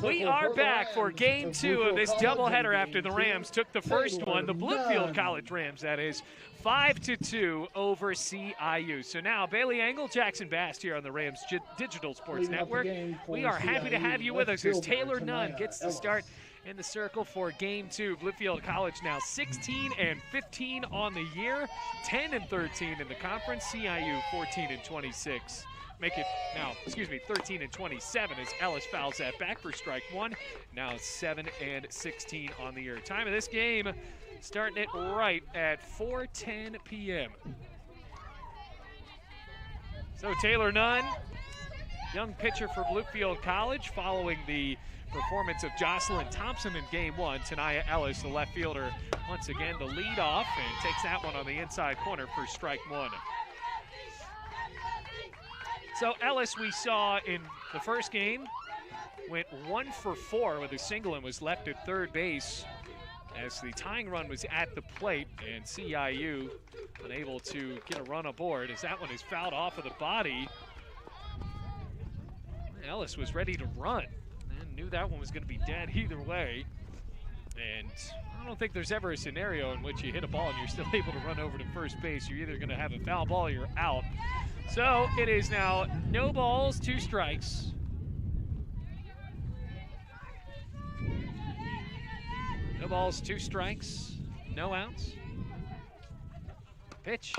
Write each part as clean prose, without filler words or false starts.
We are back for game 2 of this doubleheader after the Rams took the first one, the Bluefield College Rams, that is, 5-2 over CIU. So now Bailey Engel, Jackson Bast here on the Rams Digital Sports Network. We are happy to have you with us as Taylor Nunn gets the start in the circle for game 2. Bluefield College now 16-15 on the year, 10-13 in the conference. CIU 14-26. Make it now, 13-27 as Ellis fouls that back for strike one. Now 7-16 on the year. Time of this game, starting it right at 4:10 p.m. So Taylor Nunn, young pitcher for Bluefield College, following the performance of Jocelyn Thompson in game 1. Tanaya Ellis, the left fielder, once again the lead off and takes that one on the inside corner for strike one. So Ellis, we saw in the first game, went 1 for 4 with a single and was left at third base as the tying run was at the plate, and CIU unable to get a run aboard as that one is fouled off of the body. Ellis was ready to run and knew that one was going to be dead either way. And I don't think there's ever a scenario in which you hit a ball and you're still able to run over to first base. You're either going to have a foul ball or you're out. So it is now no balls, 2 strikes. No balls, 2 strikes, no outs. Pitch,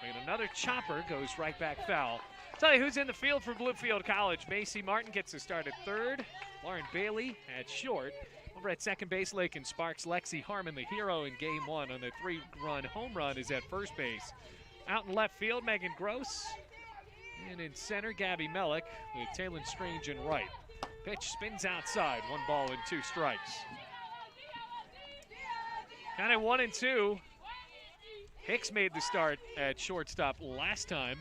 and another chopper goes right back foul. Tell you who's in the field for Bluefield College. Macy Martin gets to start at third. Lauren Bailey at short. Over at second base, Lakin Sparks. Lexi Harmon, the hero in game 1 on the 3-run home run, is at first base. Out in left field, Megan Gross. And in center, Gabby Mellick with Taylon Strange in right. Pitch spins outside, 1 ball and 2 strikes. Kind of 1-2. Hicks made the start at shortstop last time.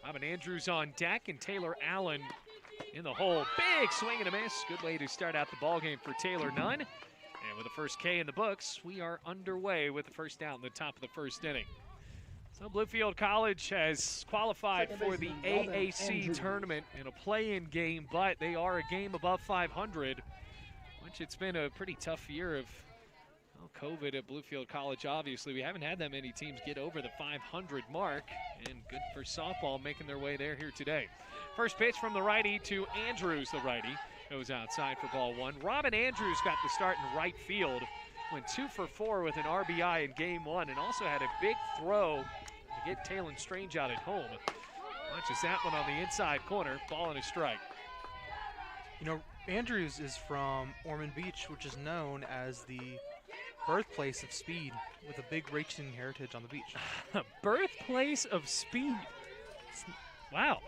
Robin Andrews on deck and Taylor Allen in the hole. Big swing and a miss. Good way to start out the ball game for Taylor Nunn. And with the first K in the books, we are underway with the first out in the top of the first inning. So Bluefield College has qualified for the AAC tournament in a play-in game, but they are a game above 500, which it's been a pretty tough year of COVID at Bluefield College. Obviously, we haven't had that many teams get over the 500 mark, and good for softball making their way there here today. First pitch from the righty to Andrews, the righty, goes outside for ball 1. Robin Andrews got the start in right field, went 2 for 4 with an RBI in game 1, and also had a big throw to get Taylon Strange out at home. Watches that one on the inside corner, ball and a strike. You know, Andrews is from Ormond Beach, which is known as the birthplace of speed, with a big racing heritage on the beach. Birthplace of speed. Wow.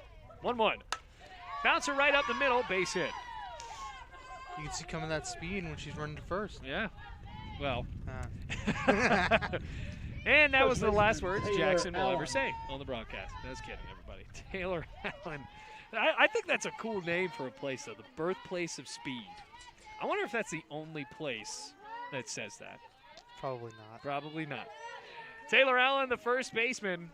1-1. Bouncer right up the middle, base hit. You can see coming that speed when she's running to first. Yeah. Well. And that was the last words Jackson will ever say on the broadcast. I was kidding, everybody. Taylor Allen. I think that's a cool name for a place, though. The birthplace of speed. I wonder if that's the only place that says that. Probably not. Probably not. Taylor Allen, the first baseman.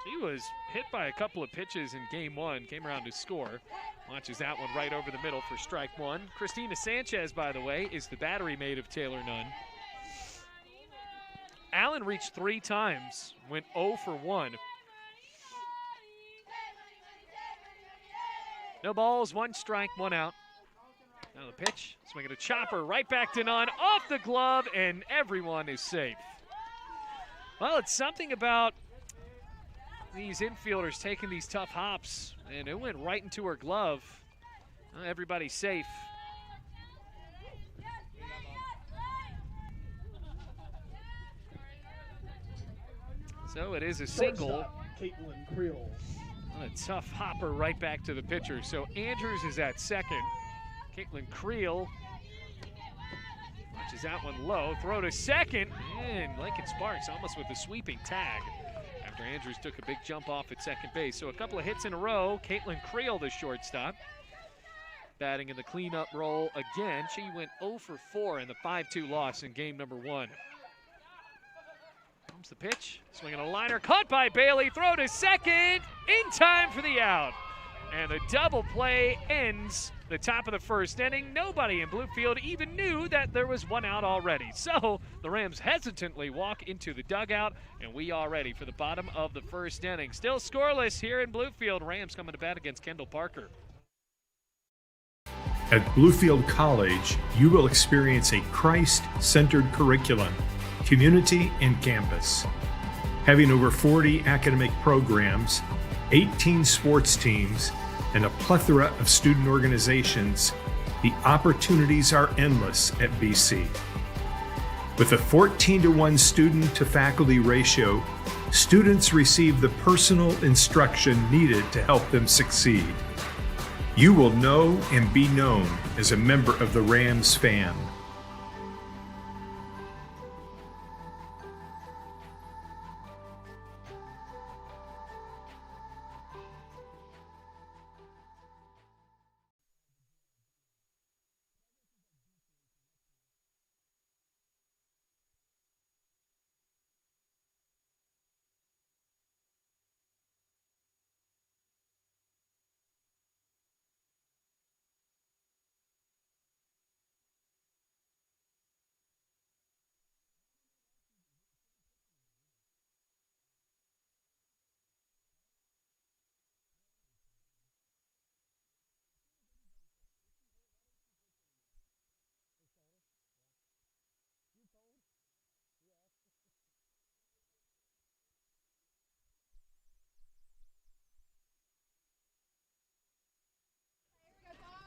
She was hit by a couple of pitches in game 1, came around to score. Watches that one right over the middle for strike 1. Christina Sanchez, by the way, is the battery mate of Taylor Nunn. Allen reached 3 times, went 0 for 1. No balls, 1 strike, 1 out. Now the pitch, swinging a chopper right back to Nunn, off the glove, and everyone is safe. Well, it's something about these infielders taking these tough hops, and it went right into her glove. Everybody's safe. So it is a single. Caitlin Creel. A tough hopper right back to the pitcher. So Andrews is at second. Caitlin Creel watches that one low. Throw to second. And Lakin Sparks almost with a sweeping tag after Andrews took a big jump off at second base. So a couple of hits in a row. Caitlin Creel, the shortstop, batting in the cleanup role again. She went 0 for 4 in the 5-2 loss in game number 1. Comes the pitch, swinging a liner, caught by Bailey, throw to second, in time for the out. And the double play ends the top of the first inning. Nobody in Bluefield even knew that there was one out already. So the Rams hesitantly walk into the dugout, and we are ready for the bottom of the first inning. Still scoreless here in Bluefield. Rams coming to bat against Kendall Parker. At Bluefield College, you will experience a Christ-centered curriculum, community, and campus. Having over 40 academic programs, 18 sports teams, and a plethora of student organizations, the opportunities are endless at BC. With a 14-to-1 student-to-faculty ratio, students receive the personal instruction needed to help them succeed. You will know and be known as a member of the Rams fan.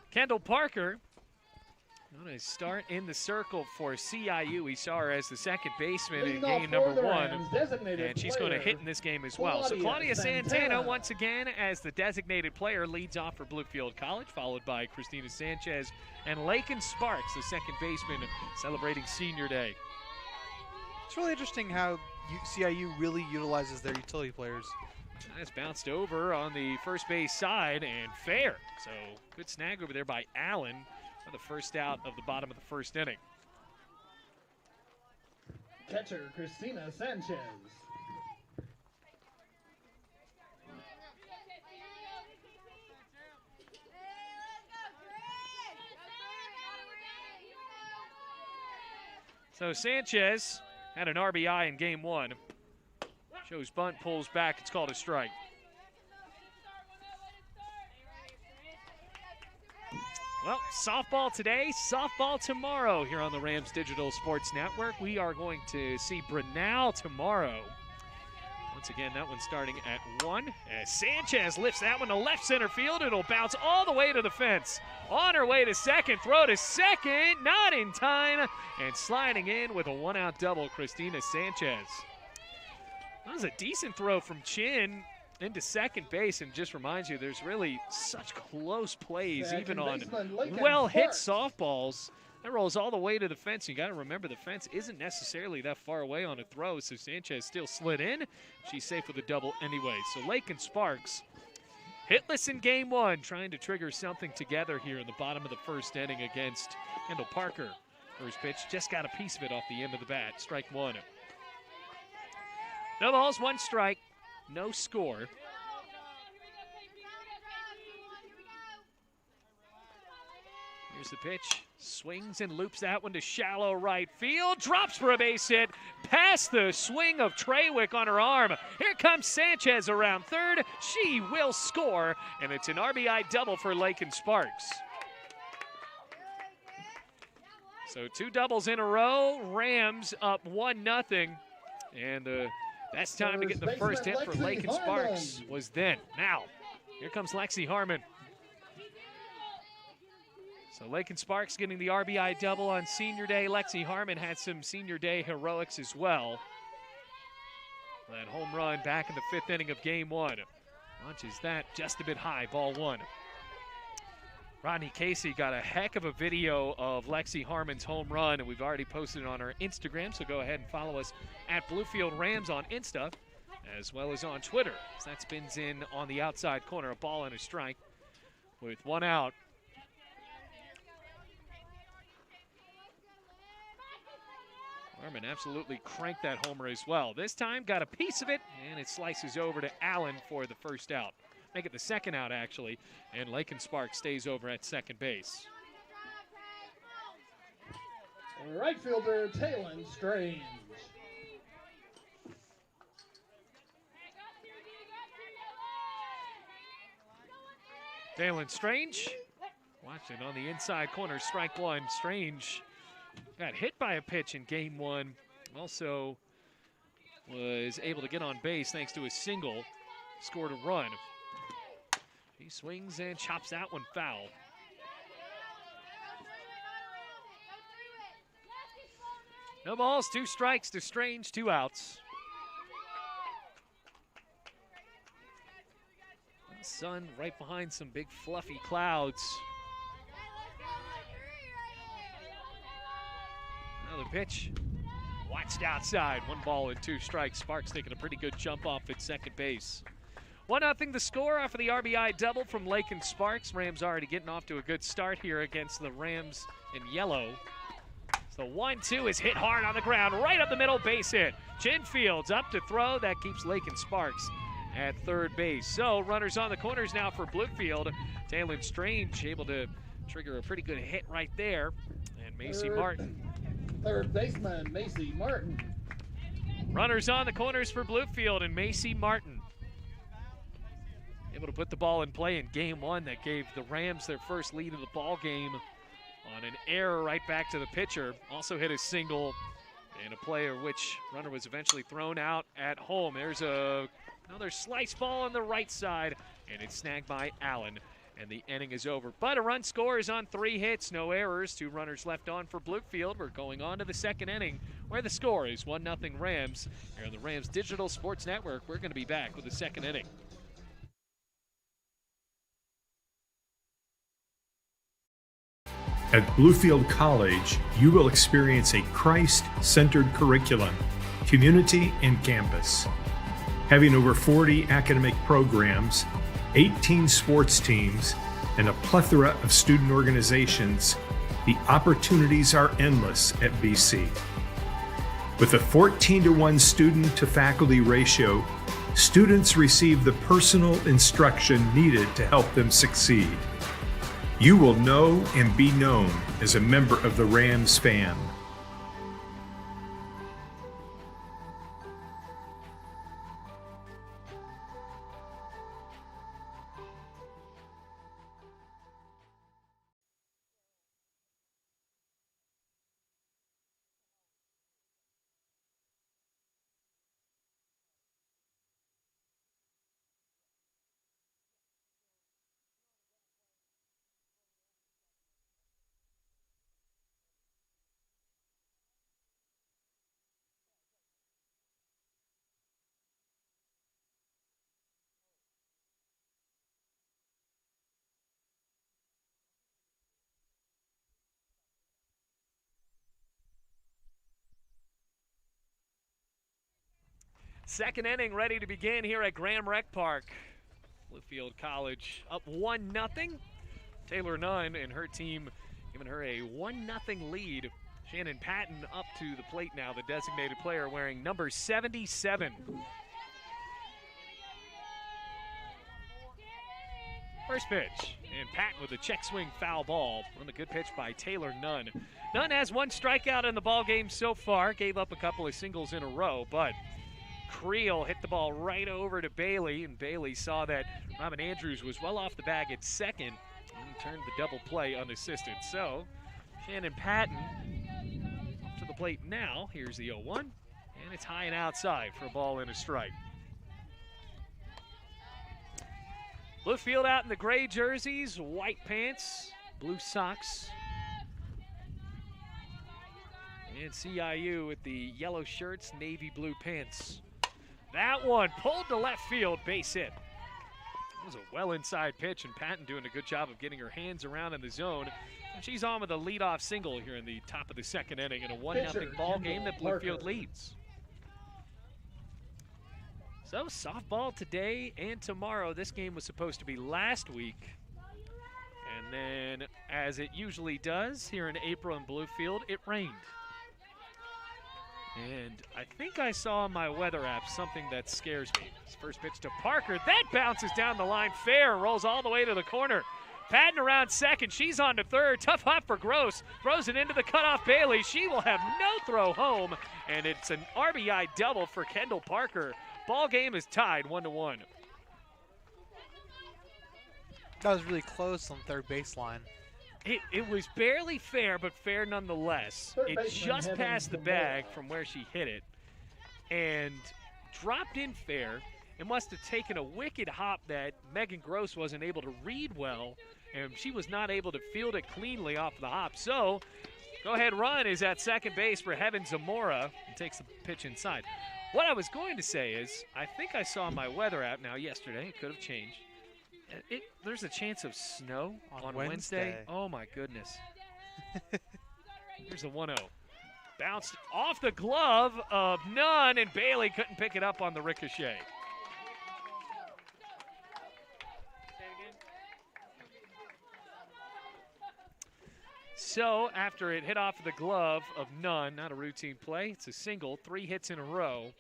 Kendall Parker going to start in the circle for CIU. We saw her as the second baseman in game number 1, and she's going to hit in this game as well. So Claudia Santana once again as the designated player leads off for Bluefield College, followed by Christina Sanchez and Lakin Sparks, the second baseman, celebrating Senior Day. It's really interesting how CIU really utilizes their utility players. That's bounced over on the first base side and fair. So good snag over there by Allen for the first out of the bottom of the first inning. Catcher Christina Sanchez. So Sanchez had an RBI in game 1. Shows bunt, pulls back. It's called a strike. Well, softball today, softball tomorrow here on the Rams Digital Sports Network. We are going to see Brunel tomorrow. Once again, that one starting at 1. As Sanchez lifts that one to left center field, it'll bounce all the way to the fence. On her way to second, throw to second, not in time, and sliding in with a one-out double, Christina Sanchez. That was a decent throw from Chin into second base, and just reminds you there's really such close plays even on well-hit softballs. That rolls all the way to the fence. You got to remember the fence isn't necessarily that far away on a throw, so Sanchez still slid in. She's safe with a double anyway. So Lakin Sparks hitless in game 1, trying to trigger something together here in the bottom of the first inning against Kendall Parker. First pitch just got a piece of it off the end of the bat. Strike 1. No balls, 1 strike, no score. Here's the pitch. Swings and loops that one to shallow right field. Drops for a base hit. Past the swing of Trawick on her arm. Here comes Sanchez around third. She will score, and it's an RBI double for Lakin Sparks. So 2 doubles in a row. Rams up 1-0. And the best time to get the first hit for Lakin Sparks was then. Now, here comes Lexi Harmon. So Lakin Sparks getting the RBI double on Senior Day. Lexi Harmon had some Senior Day heroics as well. That home run back in the 5th inning of game 1. Launches that just a bit high, ball 1. Rodney Casey got a heck of a video of Lexi Harmon's home run, and we've already posted it on our Instagram, so go ahead and follow us at Bluefield Rams on Insta, as well as on Twitter. So that spins in on the outside corner, a ball and a strike with 1 out. Harmon absolutely cranked that homer as well. This time got a piece of it, and it slices over to Allen for the first out. make it the second out, actually, and Lakin Sparks stays over at second base. Right fielder, Talon Strange. Talon Strange, watching on the inside corner, strike one. Strange got hit by a pitch in game one. Also was able to get on base thanks to a single, scored a run. He swings and chops that one foul. No balls, 2 strikes to Strange, 2 outs. The sun right behind some big fluffy clouds. Another pitch. Watched outside. 1 ball and 2 strikes. Sparks taking a pretty good jump off at second base. 1-0 the score off of the RBI double from Lakin Sparks. Rams already getting off to a good start here against the Rams in yellow. The 1-2 is hit hard on the ground, right up the middle, base hit. Chinfield's up to throw. That keeps Lakin Sparks at third base. So runners on the corners now for Bluefield. Talon Strange able to trigger a pretty good hit right there. And Macy Martin. Third baseman, Macy Martin. Runners on the corners for Bluefield and Macy Martin. Able to put the ball in play in game one that gave the Rams their first lead of the ball game on an error right back to the pitcher. Also hit a single in a play of which runner was eventually thrown out at home. There's another slice ball on the right side, and it's snagged by Allen, and the inning is over. But a run scores on 3 hits, no errors, 2 runners left on for Bluefield. We're going on to the second inning, where the score is 1-0 Rams. Here on the Rams Digital Sports Network, we're going to be back with the second inning. At Bluefield College, you will experience a Christ-centered curriculum, community, and campus. Having over 40 academic programs, 18 sports teams, and a plethora of student organizations, the opportunities are endless at BC. With a 14-to-1 student-to-faculty ratio, students receive the personal instruction needed to help them succeed. You will know and be known as a member of the Rams fam. Second inning ready to begin here at Graham Rec Park. Bluefield College up 1-0. Taylor Nunn and her team giving her a 1-0 lead. Shannon Patton up to the plate now, the designated player wearing number 77. First pitch, and Patton with a check swing foul ball on the good pitch by Taylor Nunn. Nunn has 1 strikeout in the ball game so far, gave up a couple of singles in a row, but Creel hit the ball right over to Bailey, and Bailey saw that Robin Andrews was well off the bag at second and turned the double play unassisted. So Shannon Patton up to the plate now. Here's the 0-1, and it's high and outside for a ball and a strike. Bluefield out in the gray jerseys, white pants, blue socks. And CIU with the yellow shirts, navy blue pants. That one pulled to left field, base hit. It was a well inside pitch, and Patton doing a good job of getting her hands around in the zone. And she's on with a leadoff single here in the top of the second inning in a 1-0 ball game that Bluefield leads. So softball today and tomorrow. This game was supposed to be last week. And then, as it usually does here in April in Bluefield, it rained. And I think I saw on my weather app something that scares me. His first pitch to Parker. That bounces down the line fair, rolls all the way to the corner. Patton around second. She's on to third. Tough hop for Gross. Throws it into the cutoff Bailey. She will have no throw home. And it's an RBI double for Kendall Parker. Ball game is tied 1-1. That was really close on third baseline. It was barely fair, but fair nonetheless. It just passed the bag from where she hit it and dropped in fair. It must have taken a wicked hop that Megan Gross wasn't able to read well, and she was not able to field it cleanly off the hop. So, go-ahead run is at second base for Heaven Zamora and takes the pitch inside. What I was going to say is, I think I saw my weather app now yesterday. It could have changed. There's a chance of snow on Wednesday. Oh, my goodness. Here's the 1-0. Bounced off the glove of Nunn, and Bailey couldn't pick it up on the ricochet. So, after it hit off the glove of Nunn, not a routine play, it's a single, 3 hits in a row.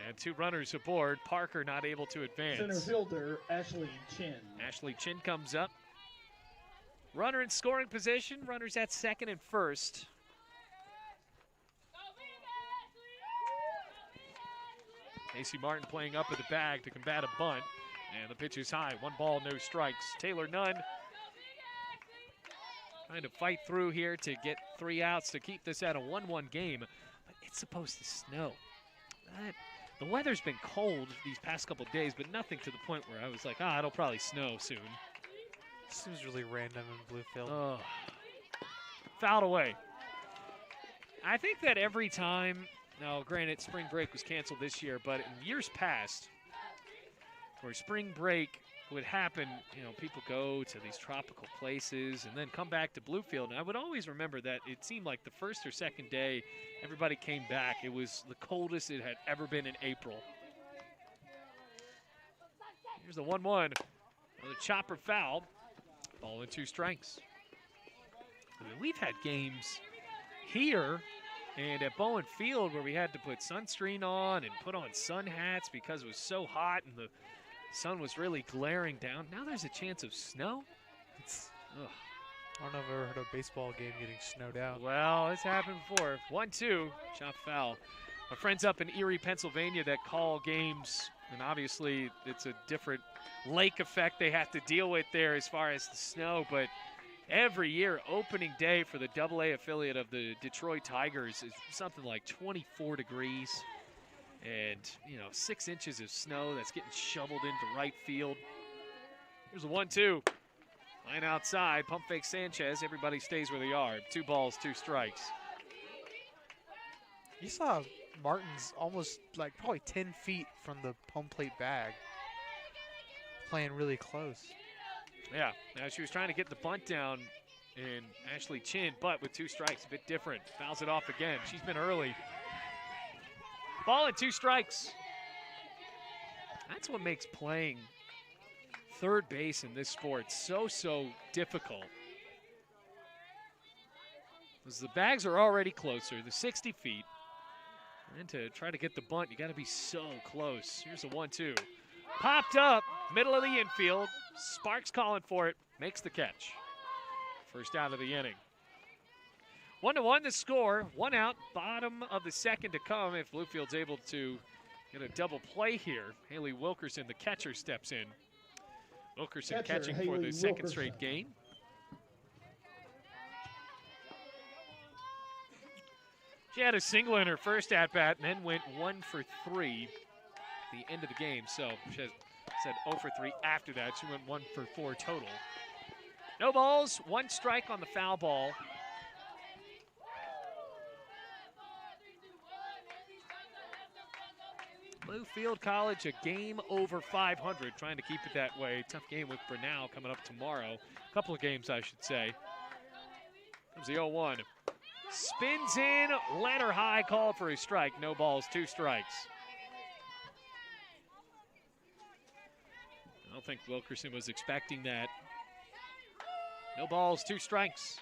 And 2 runners aboard. Parker not able to advance. Center fielder, Ashley Chin. Ashley Chin comes up. Runner in scoring position. Runners at second and first. Casey Martin playing up at the bag to combat a bunt. And the pitch is high. 1 ball, no strikes. Taylor Nunn trying to fight through here to get 3 outs to keep this at a 1-1 game. But it's supposed to snow. The weather's been cold these past couple days, but nothing to the point where I was like, it'll probably snow soon. Seems really random in Bluefield. Oh. Fouled away. I think that every time, now granted spring break was canceled this year, but in years past, where spring break would happen, people go to these tropical places and then come back to Bluefield. And I would always remember that it seemed like the first or second day everybody came back, it was the coldest it had ever been in April. Here's the 1-1. Another chopper foul. Ball and 2 strikes. We've had games here and at Bowen Field where we had to put sunscreen on and put on sun hats because it was so hot and the sun was really glaring down. Now there's a chance of snow. I don't know if I've ever heard of a baseball game getting snowed out. Well, it's happened before. 1-2, chop foul. My friends up in Erie, Pennsylvania that call games, and obviously it's a different lake effect they have to deal with there as far as the snow, but every year, opening day for the AA affiliate of the Detroit Tigers is something like 24 degrees. And, 6 inches of snow that's getting shoveled into right field. Here's a 1-2. Line outside, pump fake Sanchez. Everybody stays where they are. 2 balls, 2 strikes. You saw Martin's almost probably 10 feet from the home plate bag. Playing really close. Yeah, now she was trying to get the bunt down in Ashley Chin, but with 2 strikes, a bit different. Fouls it off again. She's been early. Ball and 2 strikes. That's what makes playing third base in this sport so difficult. Because the bags are already closer, the 60 feet. And to try to get the bunt, you got to be so close. Here's a 1-2. Popped up, middle of the infield. Sparks calling for it, makes the catch. First out of the inning. 1-1 the score, 1 out, bottom of the second to come if Bluefield's able to get a double play here. Haley Wilkerson, the catcher, steps in. Wilkerson catching for the second straight game. She had a single in her first at-bat and then went 1 for 3 at the end of the game. So she said 0 for 3 after that. She went 1 for 4 total. No balls, 1 strike on the foul ball. Bluefield College, a game over 500, trying to keep it that way. Tough game with Brunel coming up tomorrow. A couple of games, I should say. Comes the 0-1. Spins in, ladder high, called for a strike. No balls, 2 strikes. I don't think Wilkerson was expecting that. No balls, 2 strikes.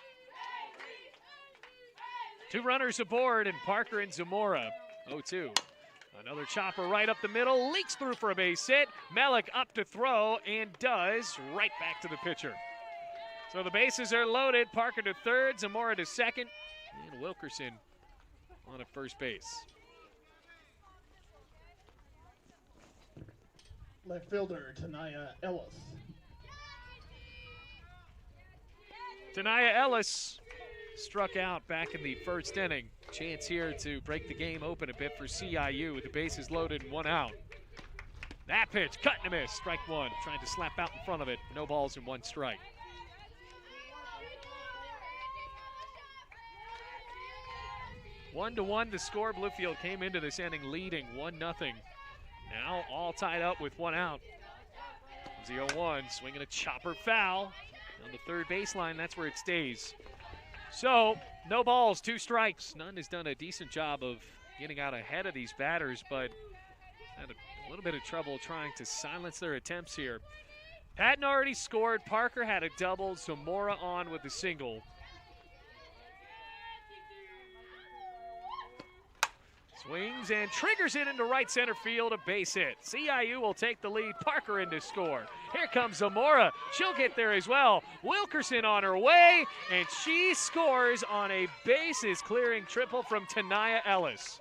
Two runners aboard, and Parker and Zamora 0-2. Another chopper right up the middle, leaks through for a base hit. Melick up to throw, and does, right back to the pitcher. So the bases are loaded. Parker to third, Zamora to second, and Wilkerson on at first base. Left fielder, Tanaya Ellis. Tanaya Ellis struck out back in the first inning. Chance here to break the game open a bit for CIU with the bases loaded and 1 out. That pitch, cut and a miss, strike one. Trying to slap out in front of it. No balls and 1 strike. One to one the score. Bluefield came into this inning leading 1-0. Now all tied up with 1 out. 0-1, swinging a chopper foul on the third baseline. That's where it stays. So, no balls, 2 strikes. Nunn has done a decent job of getting out ahead of these batters, but had a little bit of trouble trying to silence their attempts here. Patton already scored. Parker had a double. Zamora on with a single. Swings and triggers it into right center field, a base hit. CIU will take the lead. Parker in to score. Here comes Zamora. She'll get there as well. Wilkerson on her way, and she scores on a bases-clearing triple from Tanaya Ellis.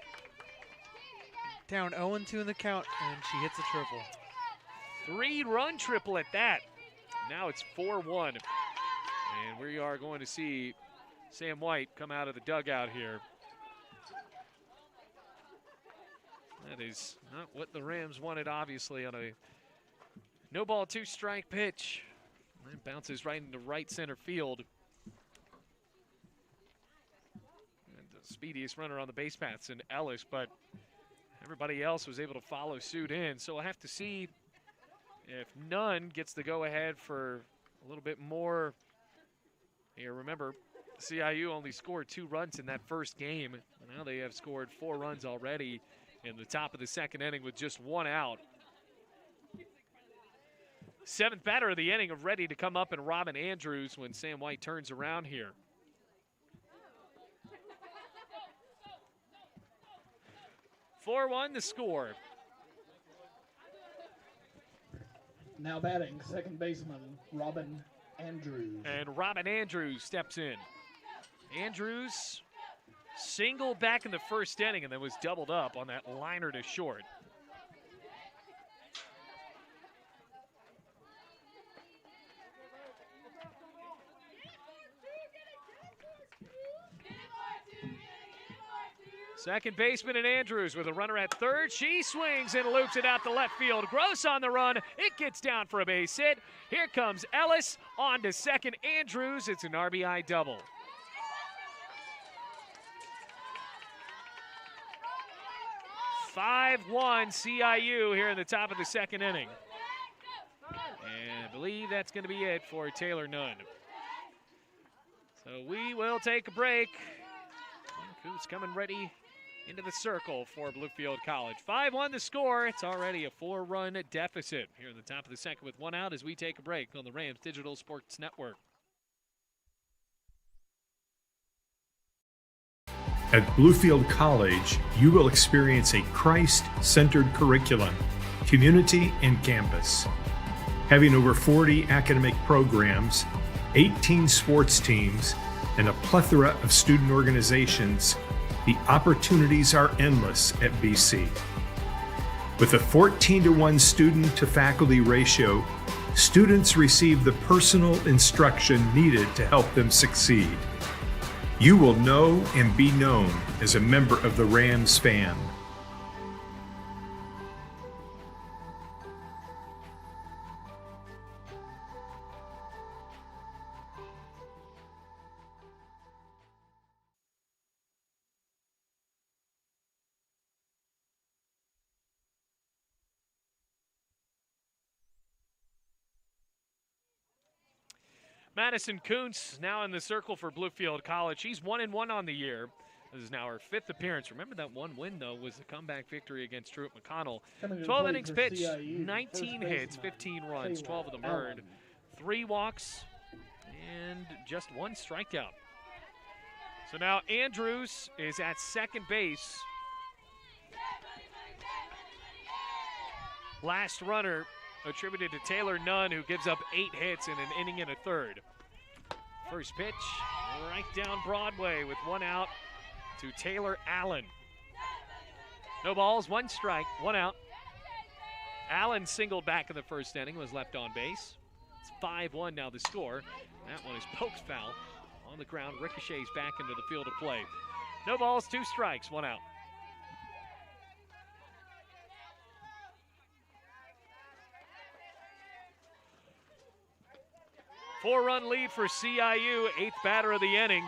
Down 0-2 in the count, and she hits a triple. 3-run triple at that. Now it's 4-1. And we are going to see Sam White come out of the dugout here. That is not what the Rams wanted, obviously, on a no ball, 2 strike pitch. That bounces right into right center field. And the speediest runner on the base path's in Ellis, but everybody else was able to follow suit in. So we'll have to see if Nunn gets the go-ahead for a little bit more. Here, remember, CIU only scored 2 runs in that first game. Now they have scored 4 runs already in the top of the second inning with just 1 out. 7th batter of the inning of ready to come up, and Robin Andrews when Sam White turns around here. (4-1) the score. Now batting, second baseman Robin Andrews. And Robin Andrews steps in. Andrews singled back in the first inning and then was doubled up on that liner to short. Second baseman and Andrews with a runner at third. She swings and loops it out to left field. Gross on the run. It gets down for a base hit. Here comes Ellis on to second. Andrews, it's an RBI double. (5-1) CIU here in the top of the second inning. And I believe that's going to be it for Taylor Nunn. So we will take a break. Look who's coming ready into the circle for Bluefield College. 5-1 the score. It's already a 4-run deficit here in the top of the second with 1 out as we take a break on the Rams Digital Sports Network. At Bluefield College, you will experience a Christ-centered curriculum, community, and campus. Having over 40 academic programs, 18 sports teams, and a plethora of student organizations, the opportunities are endless at BC. With a 14-to-1 student-to-faculty ratio, students receive the personal instruction needed to help them succeed. You will know and be known as a member of the Rams fan. Madison Kuntz now in the circle for Bluefield College. She's 1-1 on the year. This is now her 5th appearance. Remember that one win, though, was a comeback victory against Truett McConnell. 12 innings pitched, 19 hits, 15 runs, 12 of them earned, 3 walks, and just 1 strikeout. So now Andrews is at second base. Last runner attributed to Taylor Nunn, who gives up 8 hits in an inning and a third. First pitch, right down Broadway with 1 out to Taylor Allen. No balls, 1 strike, 1 out. Allen singled back in the first inning, was left on base. It's 5-1 now the score. That one is poked foul. On the ground, ricochets back into the field of play. No balls, 2 strikes, 1 out. Four-run lead for CIU, 8th batter of the inning.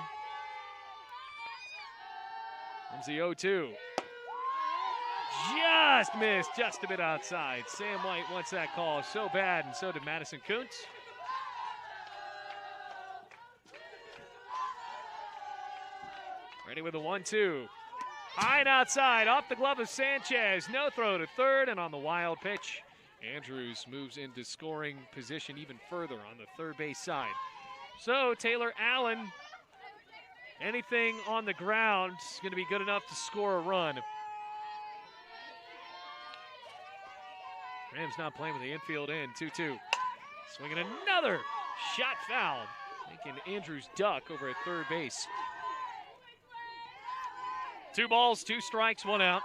Comes the 0-2. Just missed, just a bit outside. Sam White wants that call so bad, and so did Madison Kuntz. Ready with a 1-2. High and outside, off the glove of Sanchez. No throw to third, and on the wild pitch, Andrews moves into scoring position even further on the third base side. So Taylor Allen, anything on the ground is going to be good enough to score a run. Rams not playing with the infield in, 2-2. Swinging another shot foul, making Andrews duck over at third base. 2 balls, 2 strikes, 1 out.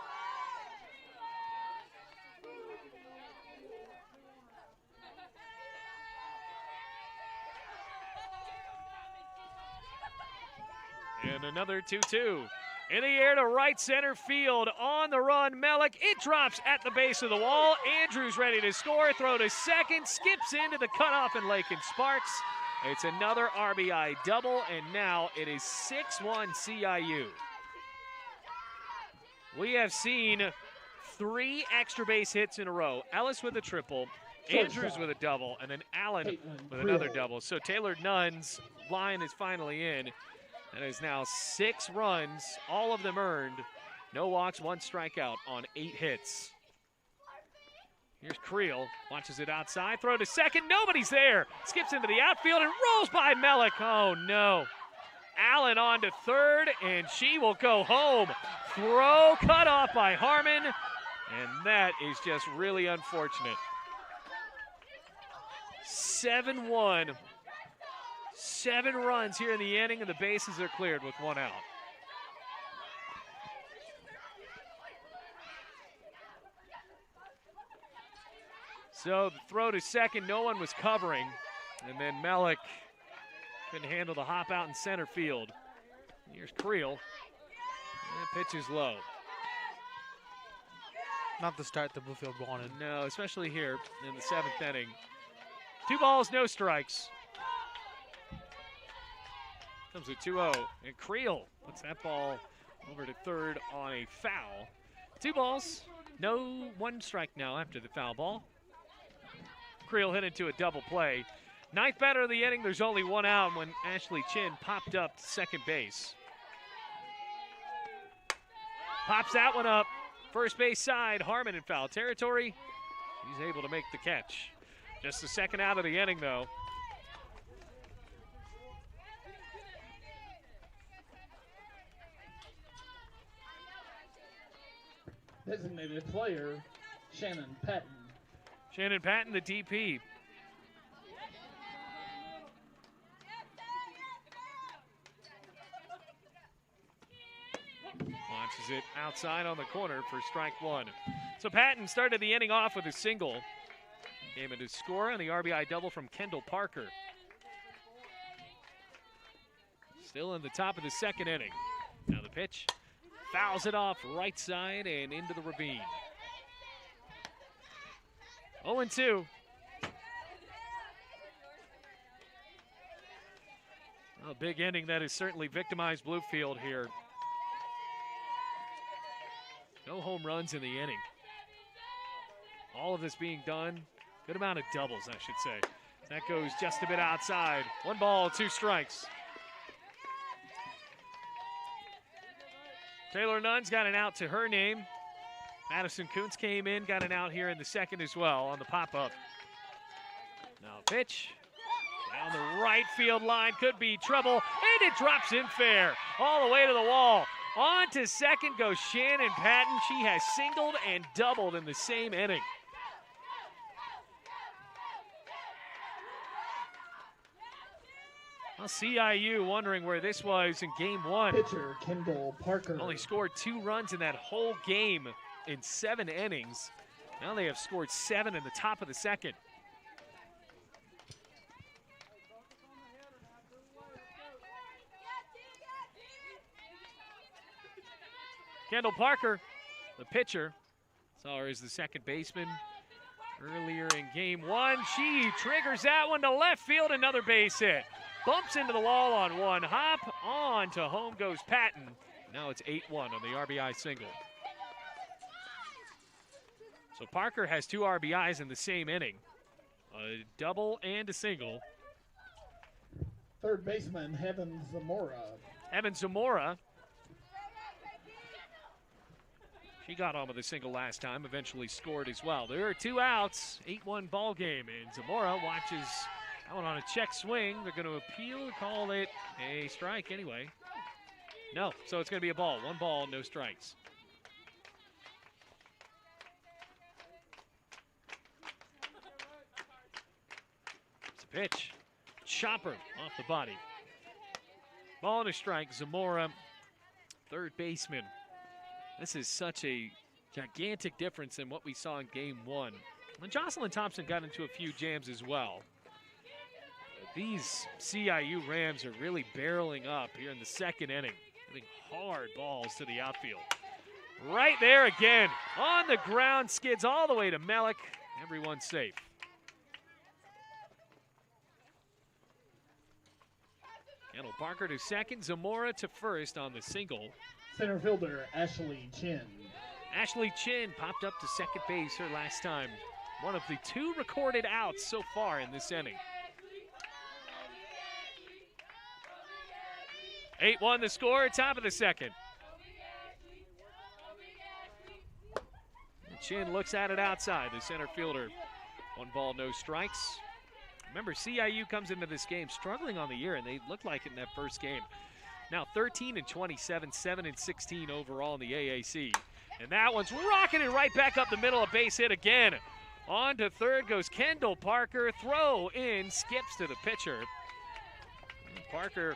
And another 2-2. In the air to right center field. On the run, Mellick. It drops at the base of the wall. Andrews ready to score. Throw to second. Skips into the cutoff, and Lakin sparks. It's another RBI double, and now it is 6-1 CIU. We have seen 3 extra base hits in a row. Ellis with a triple, Andrews with a double, and then Allen with another double. So Taylor Nunn's line is finally in. That is now 6 runs, all of them earned. No walks, 1 strikeout on 8 hits. Here's Creel, launches it outside, throw to second, nobody's there. Skips into the outfield and rolls by Mellick. Oh no. Allen on to third, and she will go home. Throw cut off by Harmon, and that is just really unfortunate. 7-1. 7 runs here in the inning, and the bases are cleared with 1 out. So the throw to second, no one was covering, and then Mellick couldn't handle the hop out in center field. Here's Creel. That pitch is low. Not the start that Bluefield wanted. No, especially here in the 7th inning. 2 balls, no strikes. Comes a 2-0, and Creel puts that ball over to third on a foul. 2 balls, no 1 strike now after the foul ball. Creel hit into a double play. 9th batter of the inning, there's only 1 out when Ashley Chin popped up to second base. Pops that one up. First base side, Harmon in foul territory. He's able to make the catch. Just the 2nd out of the inning, though. Designated player, Shannon Patton. Shannon Patton, the DP. Launches it outside on the corner for strike 1. So Patton started the inning off with a single. Came into score on the RBI double from Kendall Parker. Still in the top of the 2nd inning. Now the pitch. Fouls it off right side and into the ravine. 0-2. A big inning that has certainly victimized Bluefield here. No home runs in the inning. All of this being done, good amount of doubles, I should say. That goes just a bit outside. 1 ball, 2 strikes. Taylor Nunn's got an out to her name. Madison Kuntz came in, got an out here in the 2nd as well on the pop-up. Now pitch, Down the right field line, could be trouble, and it drops in fair. All the way to the wall. On to second goes Shannon Patton. She has singled and doubled in the same inning. Well, CIU wondering where this was in game one. Pitcher Kendall Parker. Only scored 2 runs in that whole game in 7 innings. Now they have scored 7 in the top of the second. Kendall Parker, the pitcher, saw her as the second baseman earlier in game one. She triggers that one to left field, another base hit. Bumps into the wall on one hop, on to home goes Patton. Now it's 8-1 on the RBI single. So Parker has 2 RBIs in the same inning, a double and a single. Third baseman Evan Zamora. Evan Zamora, she got on with a single last time, eventually scored as well. There are 2 outs, 8-1 ball game, and Zamora watches that one on a check swing. They're going to appeal, call it a strike anyway. No, so it's going to be a ball. 1 ball, no strikes. It's a pitch. Chopper off the body. Ball and a strike. Zamora, third baseman. This is such a gigantic difference in what we saw in game one. And Jocelyn Thompson got into a few jams as well. These CIU Rams are really barreling up here in the second inning, hitting hard balls to the outfield. Right there again, on the ground, skids all the way to Melick. Everyone's safe. Kendall Parker to second, Zamora to first on the single. Center fielder Ashley Chin. Ashley Chin popped up to second base her last time. One of the 2 recorded outs so far in this inning. 8-1 the score, top of the second. And Chin looks at it outside, the center fielder. 1 ball, no strikes. Remember, CIU comes into this game struggling on the year, and they looked like it in that first game. Now 13-27, 7-16 overall in the AAC. And that one's rocketed right back up the middle, a base hit again. On to third goes Kendall Parker. Throw in, skips to the pitcher. And Parker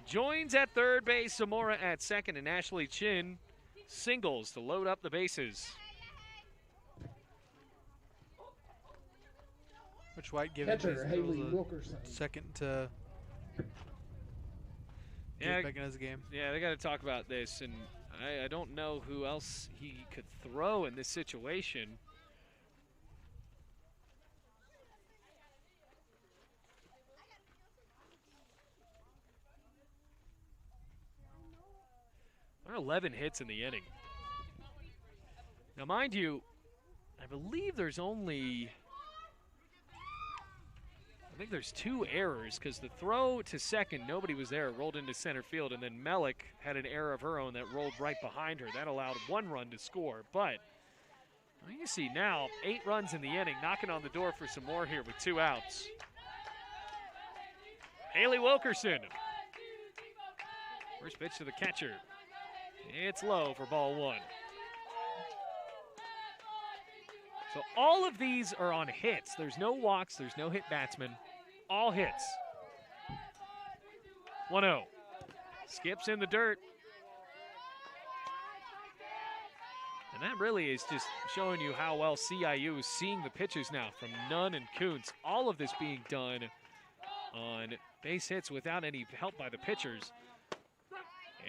joins at third base, Zamora at second, and Ashley Chin singles to load up the bases. Which White giving Catcher Haley Wilkerson. second to get back into the game. Yeah, they got to talk about this, and I don't know who else he could throw in this situation. There are 11 hits in the inning. Now, mind you, I believe there's only, I think there's 2 errors, because the throw to second, nobody was there, rolled into center field, and then Melick had an error of her own that rolled right behind her. That allowed 1 run to score. But well, you see now, 8 runs in the inning, knocking on the door for some more here with 2 outs. Haley Wilkerson. First pitch to the catcher. It's low for ball 1. So all of these are on hits. There's no walks, there's no hit batsman. All hits. 1-0. Skips in the dirt. And that really is just showing you how well CIU is seeing the pitches now from Nunn and Kuntz. All of this being done on base hits without any help by the pitchers.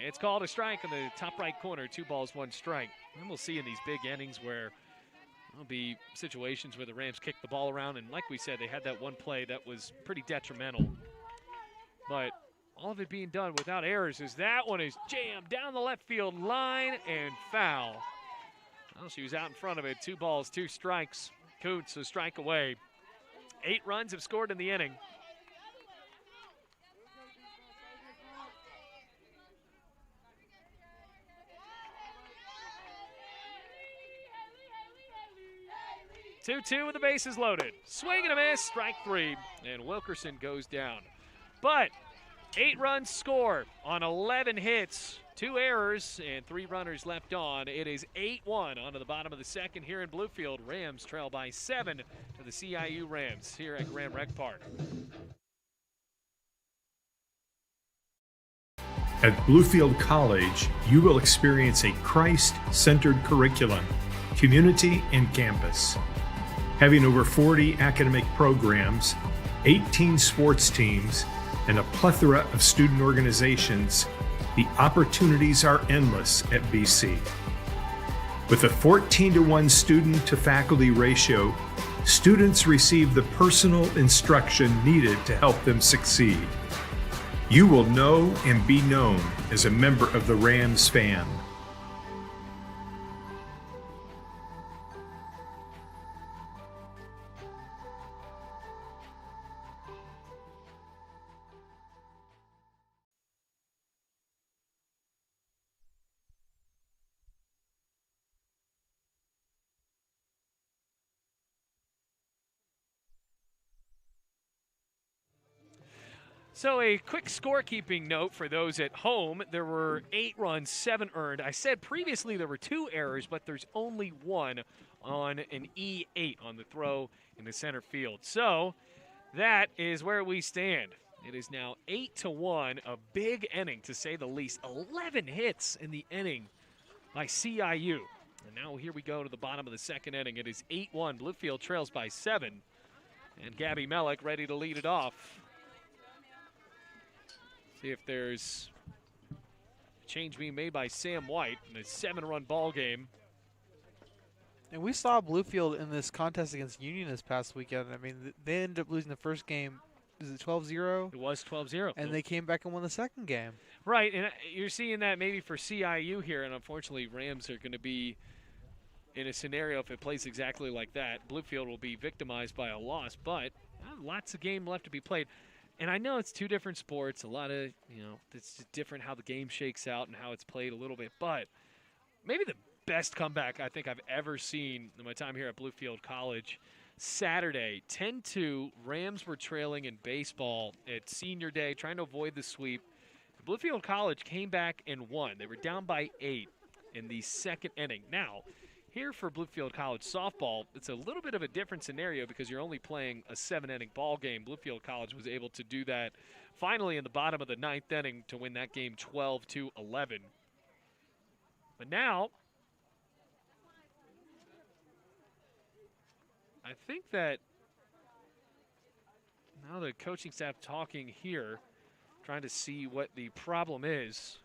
It's called a strike in the top right corner, 2 balls, 1 strike. And we'll see in these big innings where there'll be situations where the Rams kick the ball around, and like we said, they had that one play that was pretty detrimental. But all of it being done without errors as that one is jammed down the left field line and foul. Well, she was out in front of it, 2 balls, 2 strikes. Kuntz a strike away. 8 runs have scored in the inning. 2-2 with the bases loaded. Swing and a miss, strike 3, and Wilkerson goes down. But 8 runs score on 11 hits, 2 errors, and 3 runners left on. It is 8-1 onto the bottom of the second here in Bluefield. Rams trail by 7 to the CIU Rams here at Graham Rec Park. At Bluefield College, you will experience a Christ-centered curriculum, community, and campus. Having over 40 academic programs, 18 sports teams, and a plethora of student organizations, the opportunities are endless at BC. With a 14-to-1 student-to-faculty ratio, students receive the personal instruction needed to help them succeed. You will know and be known as a member of the Rams fan. So a quick scorekeeping note for those at home. There were 8 runs, 7 earned. I said previously there were 2 errors, but there's only 1 on an E8 on the throw in the center field. So that is where we stand. It is now 8-1, a big inning to say the least. 11 hits in the inning by CIU. And now here we go to the bottom of the second inning. It is 8-1. Bluefield trails by 7. And Gabby Mellick ready to lead it off. See if there's a change being made by Sam White in a 7-run ball game. And we saw Bluefield in this contest against Union this past weekend. I mean, they ended up losing the first game. Is it 12-0? It was 12-0. And they came back and won the second game. Right, and you're seeing that maybe for CIU here, and unfortunately Rams are going to be in a scenario, if it plays exactly like that, Bluefield will be victimized by a loss, but lots of game left to be played. And I know it's 2 different sports, a lot of, it's just different how the game shakes out and how it's played a little bit. But maybe the best comeback I think I've ever seen in my time here at Bluefield College. Saturday, 10-2, Rams were trailing in baseball at senior day, trying to avoid the sweep. Bluefield College came back and won. They were down by 8 in the second inning. Now, here for Bluefield College softball, it's a little bit of a different scenario because you're only playing a 7-inning ball game. Bluefield College was able to do that finally in the bottom of the 9th inning to win that game 12-11. But now, I think that now the coaching staff talking here, trying to see what the problem is.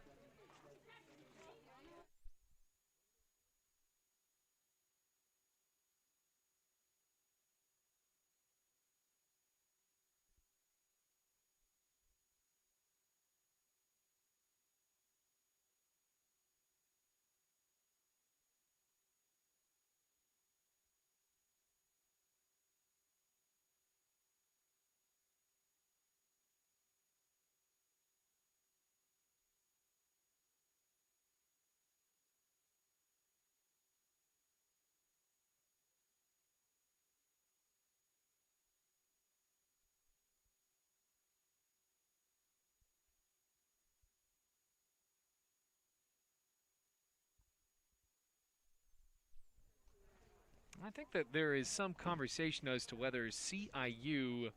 I think that there is some conversation as to whether CIU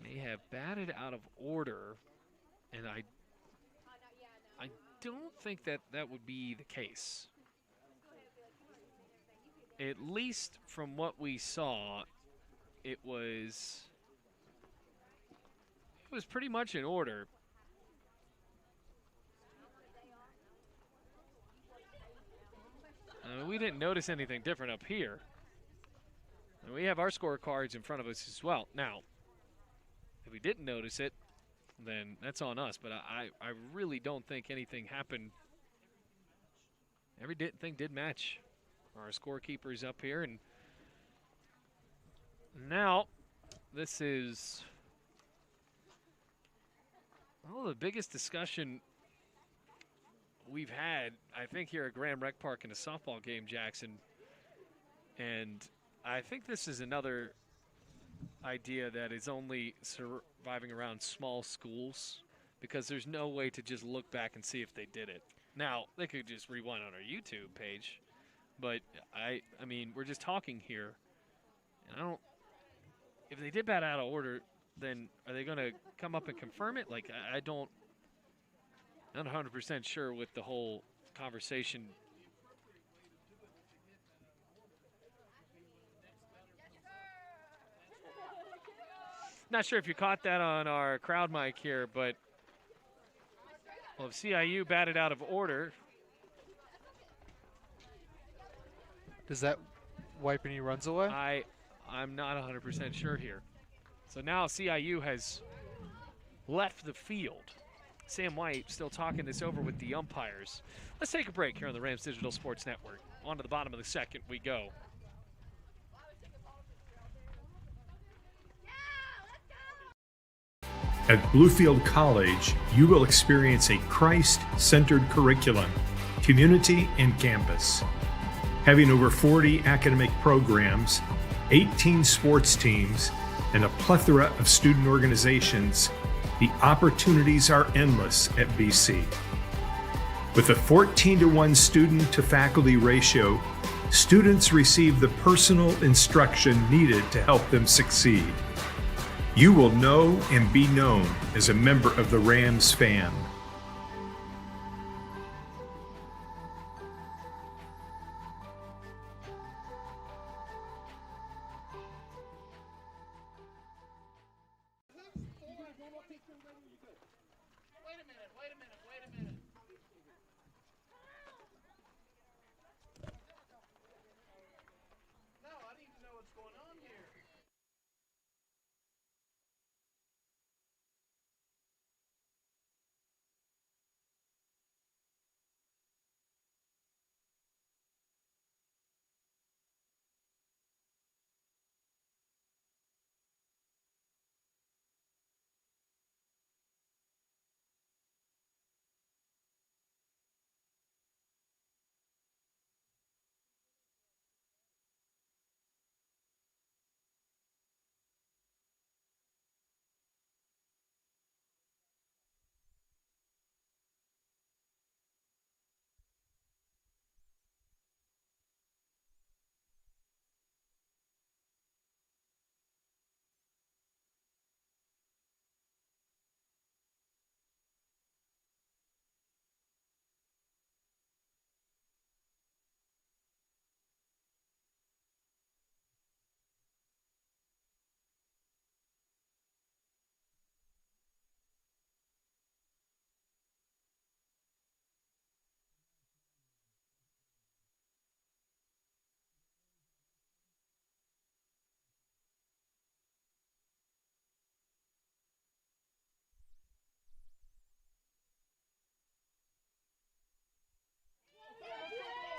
may have batted out of order, and I don't think that that would be the case. At least from what we saw, it was pretty much in order. We didn't notice anything different up here. And we have our scorecards in front of us as well. Now, if we didn't notice it, then that's on us. But I really don't think anything happened. Everything did match. Our scorekeeper's up here. And now, this is the biggest discussion we've had, I think, here at Graham Rec Park in a softball game, Jackson. And I think this is another idea that is only surviving around small schools because there's no way to just look back and see if they did it. Now, they could just rewind on our YouTube page, but I mean, we're just talking here, and I don't. If they did bat out of order, then are they going to come up and confirm it? Like, I don't. Not 100% sure with the whole conversation. Not sure if you caught that on our crowd mic here, but well, if CIU batted out of order. Does that wipe any runs away? I'm not 100% sure here. So now CIU has left the field. Sam White still talking this over with the umpires. Let's take a break here on the Rams Digital Sports Network. On to the bottom of the second we go. At Bluefield College, you will experience a Christ-centered curriculum, community, and campus. Having over 40 academic programs, 18 sports teams, and a plethora of student organizations, the opportunities are endless at BC. With a 14-to-1 student-to-faculty ratio, students receive the personal instruction needed to help them succeed. You will know and be known as a member of the Rams fan.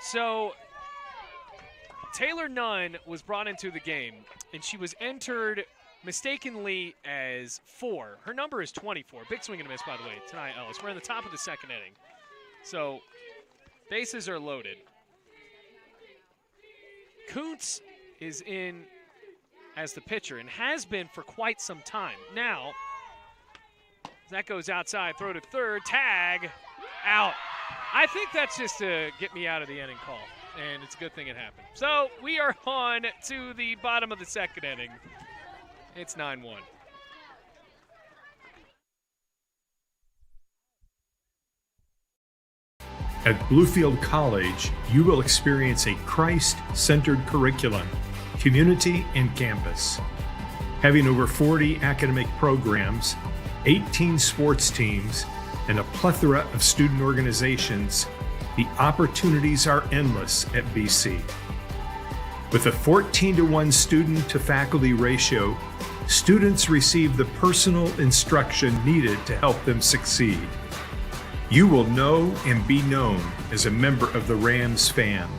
So Taylor Nunn was brought into the game, and she was entered mistakenly as 4. Her number is 24. Big swing and a miss, by the way, tonight, Ellis. We're in the top of the second inning. So bases are loaded. Kuntz is in as the pitcher and has been for quite some time. Now, that goes outside, throw to third, tag, out. I think that's just to get me out of the inning call, and it's a good thing it happened. So we are on to the bottom of the second inning. It's 9-1. At Bluefield College, you will experience a Christ-centered curriculum, community, and campus. Having over 40 academic programs, 18 sports teams, and a plethora of student organizations, the opportunities are endless at BC. With a 14-to-1 student-to-faculty ratio, students receive the personal instruction needed to help them succeed. You will know and be known as a member of the Rams fan.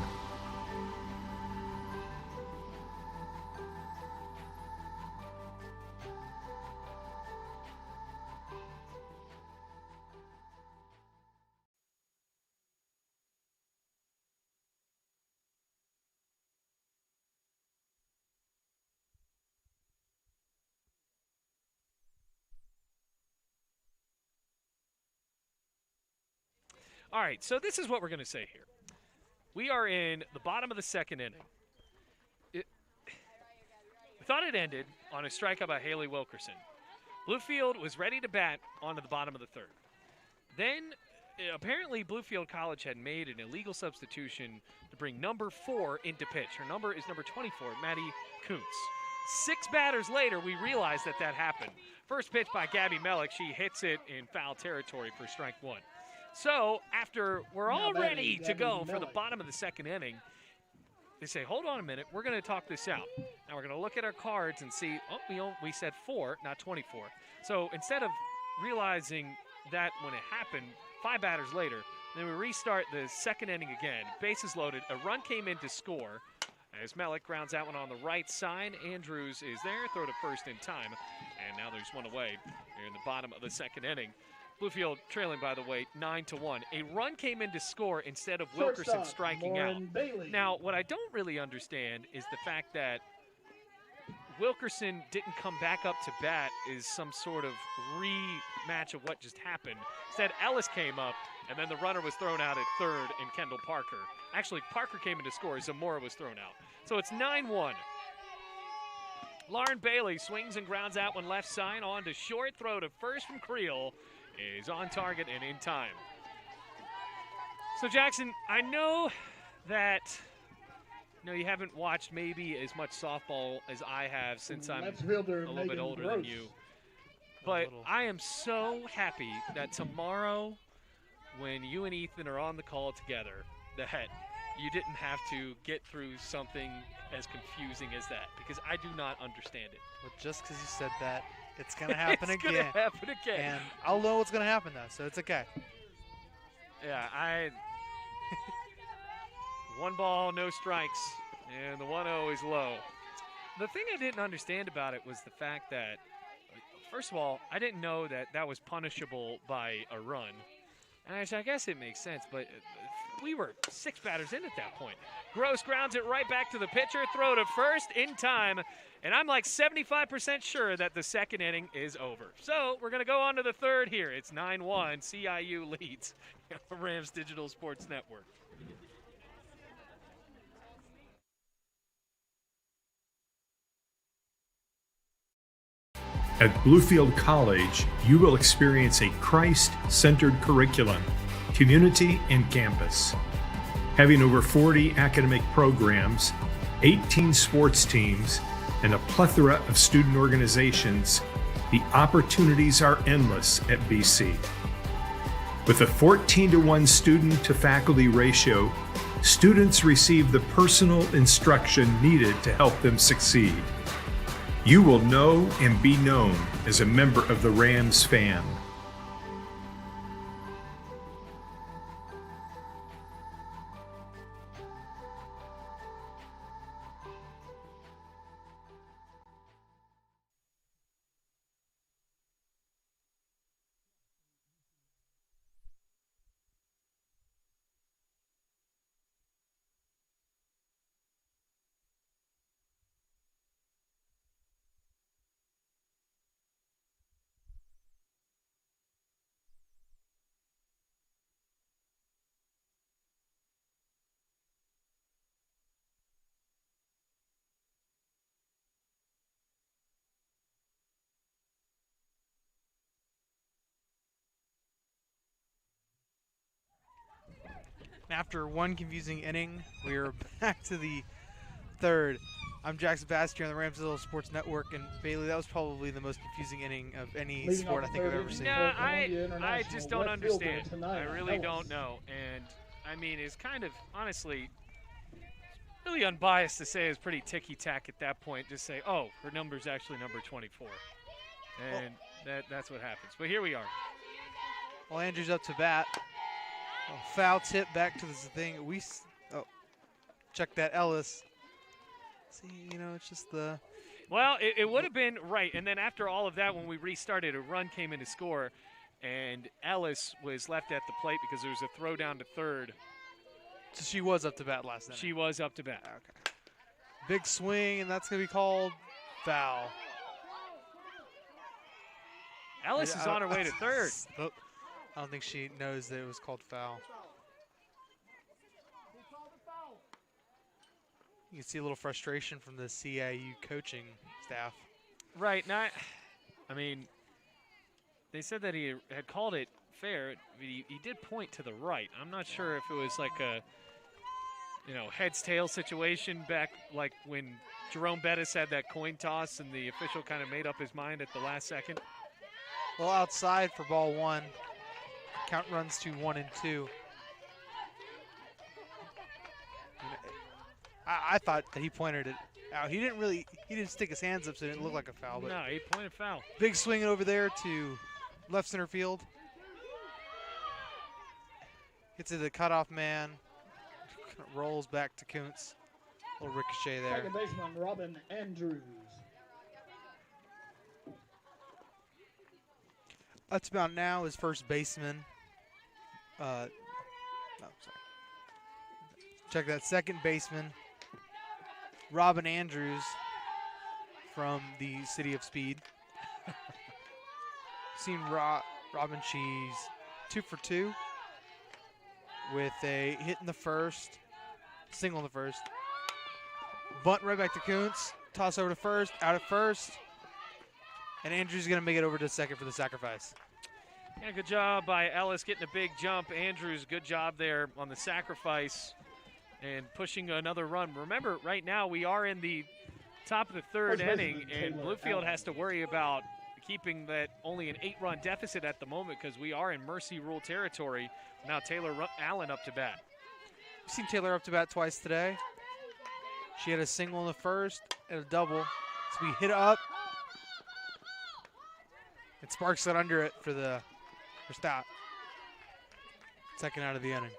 All right, so this is what we're going to say here. We are in the bottom of the second inning. We thought it ended on a strikeout by Haley Wilkerson. Bluefield was ready to bat onto the bottom of the third. Then, apparently, Bluefield College had made an illegal substitution to bring number 4 into pitch. Her number is number 24, Maddie Kuntz. 6 batters later, we realized that happened. First pitch by Gabby Mellick. She hits it in foul territory for strike 1. So, after we're all ready to go for the bottom of the second inning, they say, hold on a minute, we're going to talk this out. Now we're going to look at our cards and see, we said 4, not 24. So instead of realizing that when it happened, 5 batters later, then we restart the second inning again. Bases loaded, a run came in to score. As Mellick grounds that one on the right side, Andrews is there, throw to first in time. And now there's one away here in the bottom of the second inning. Bluefield trailing, by the way, 9-1. A run came in to score instead of Wilkerson striking out. Now, what I don't really understand is the fact that Wilkerson didn't come back up to bat is some sort of rematch of what just happened. Instead, Ellis came up, and then the runner was thrown out at third in Kendall Parker. Actually, Parker came in to score. Zamora was thrown out. So it's 9-1. Lauren Bailey swings and grounds out one left side on to short. Throw to first from Creel is on target and in time. So, Jackson, I know that you haven't watched maybe as much softball as I have since I'm a little bit older than you. But I am so happy that tomorrow, when you and Ethan are on the call together, that you didn't have to get through something as confusing as that, because I do not understand it. Well, just because you said that, it's going to happen it's again. It's going to happen again. And I'll know what's going to happen, though, so it's okay. Yeah, one ball, no strikes, and the 1-0 is low. The thing I didn't understand about it was the fact that, first of all, I didn't know that was punishable by a run. And I guess it makes sense, but we were 6 batters in at that point. Gross grounds it right back to the pitcher, throw to first in time, and I'm like 75% sure that the second inning is over. So we're going to go on to the third here. It's 9-1. CIU leads Rams Digital Sports Network. At Bluefield College, you will experience a Christ-centered curriculum, community, and campus. Having over 40 academic programs, 18 sports teams, and a plethora of student organizations, the opportunities are endless at BC. With a 14-to-1 student-to-faculty ratio, students receive the personal instruction needed to help them succeed. You will know and be known as a member of the Rams fan. After one confusing inning, we're back to the third. I'm Jackson Bastier on the Rams Digital Sports Network, and Bailey, that was probably the most confusing inning of any sport I think I've ever seen. No, I just don't understand. I really don't know. And, I mean, it's kind of, honestly, really unbiased to say it's pretty ticky-tack at that point. Just say, oh, her number's actually number 24. And that's what happens. But here we are. Well, Andrew's up to bat. Foul tip back to this thing. Check that, Ellis. See, it's just the. Well, it would have been right. And then after all of that, when we restarted, a run came in to score, and Ellis was left at the plate because there was a throw down to third. So she was up to bat last night. She was up to bat. Okay. Big swing, and that's going to be called foul. Ellis is on her way to third. I don't think she knows that it was called foul. You can see a little frustration from the CIU coaching staff. Right. I mean, they said that he had called it fair. He did point to the right. I'm not sure if it was like a, heads tails situation back like when Jerome Bettis had that coin toss and the official kind of made up his mind at the last second. Well, outside for ball 1. Count runs to 1-2. I thought that he pointed it out. He didn't stick his hands up, so it didn't look like a foul. But no, he pointed foul. big swing over there to left center field. Gets to the cutoff man. Rolls back to Kuntz. Little ricochet there. Second baseman Robin Andrews. Up to about now is first baseman. Sorry. Check that, second baseman Robin Andrews from the City of Speed. Seen Robin, she's 2 for 2 with a hit in the first, single in the first. Bunt right back to Kuntz. Toss over to first, out at first. And Andrews is going to make it over to second for the sacrifice. Yeah, good job by Ellis getting a big jump. Andrews, good job there on the sacrifice and pushing another run. Remember, right now we are in the top of the third inning, and Bluefield has to worry about keeping that only an 8-run deficit at the moment because we are in mercy rule territory. Now Taylor Allen up to bat. We've seen Taylor up to bat twice today. She had a single in the first and a double. So we hit up. And Sparks got under it for stop. Second out of the inning.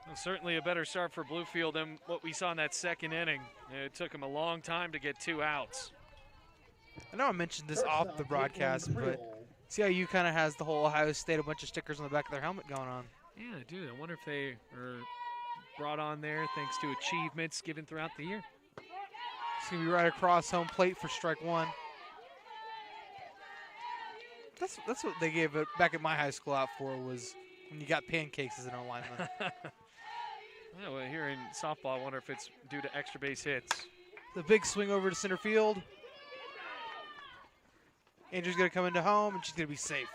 Well, certainly a better start for Bluefield than what we saw in that second inning. It took him a long time to get 2 outs. I know I mentioned this off the broadcast, but CIU kind of has the whole Ohio State, a bunch of stickers on the back of their helmet going on. Yeah, I do. I wonder if they are brought on there thanks to achievements given throughout the year. It's going to be right across home plate for strike 1. That's what they gave it back at my high school out for, was when you got pancakes as an alignment. Yeah, well, here in softball, I wonder if it's due to extra base hits. The big swing over to center field. Andrew's going to come into home, and she's going to be safe.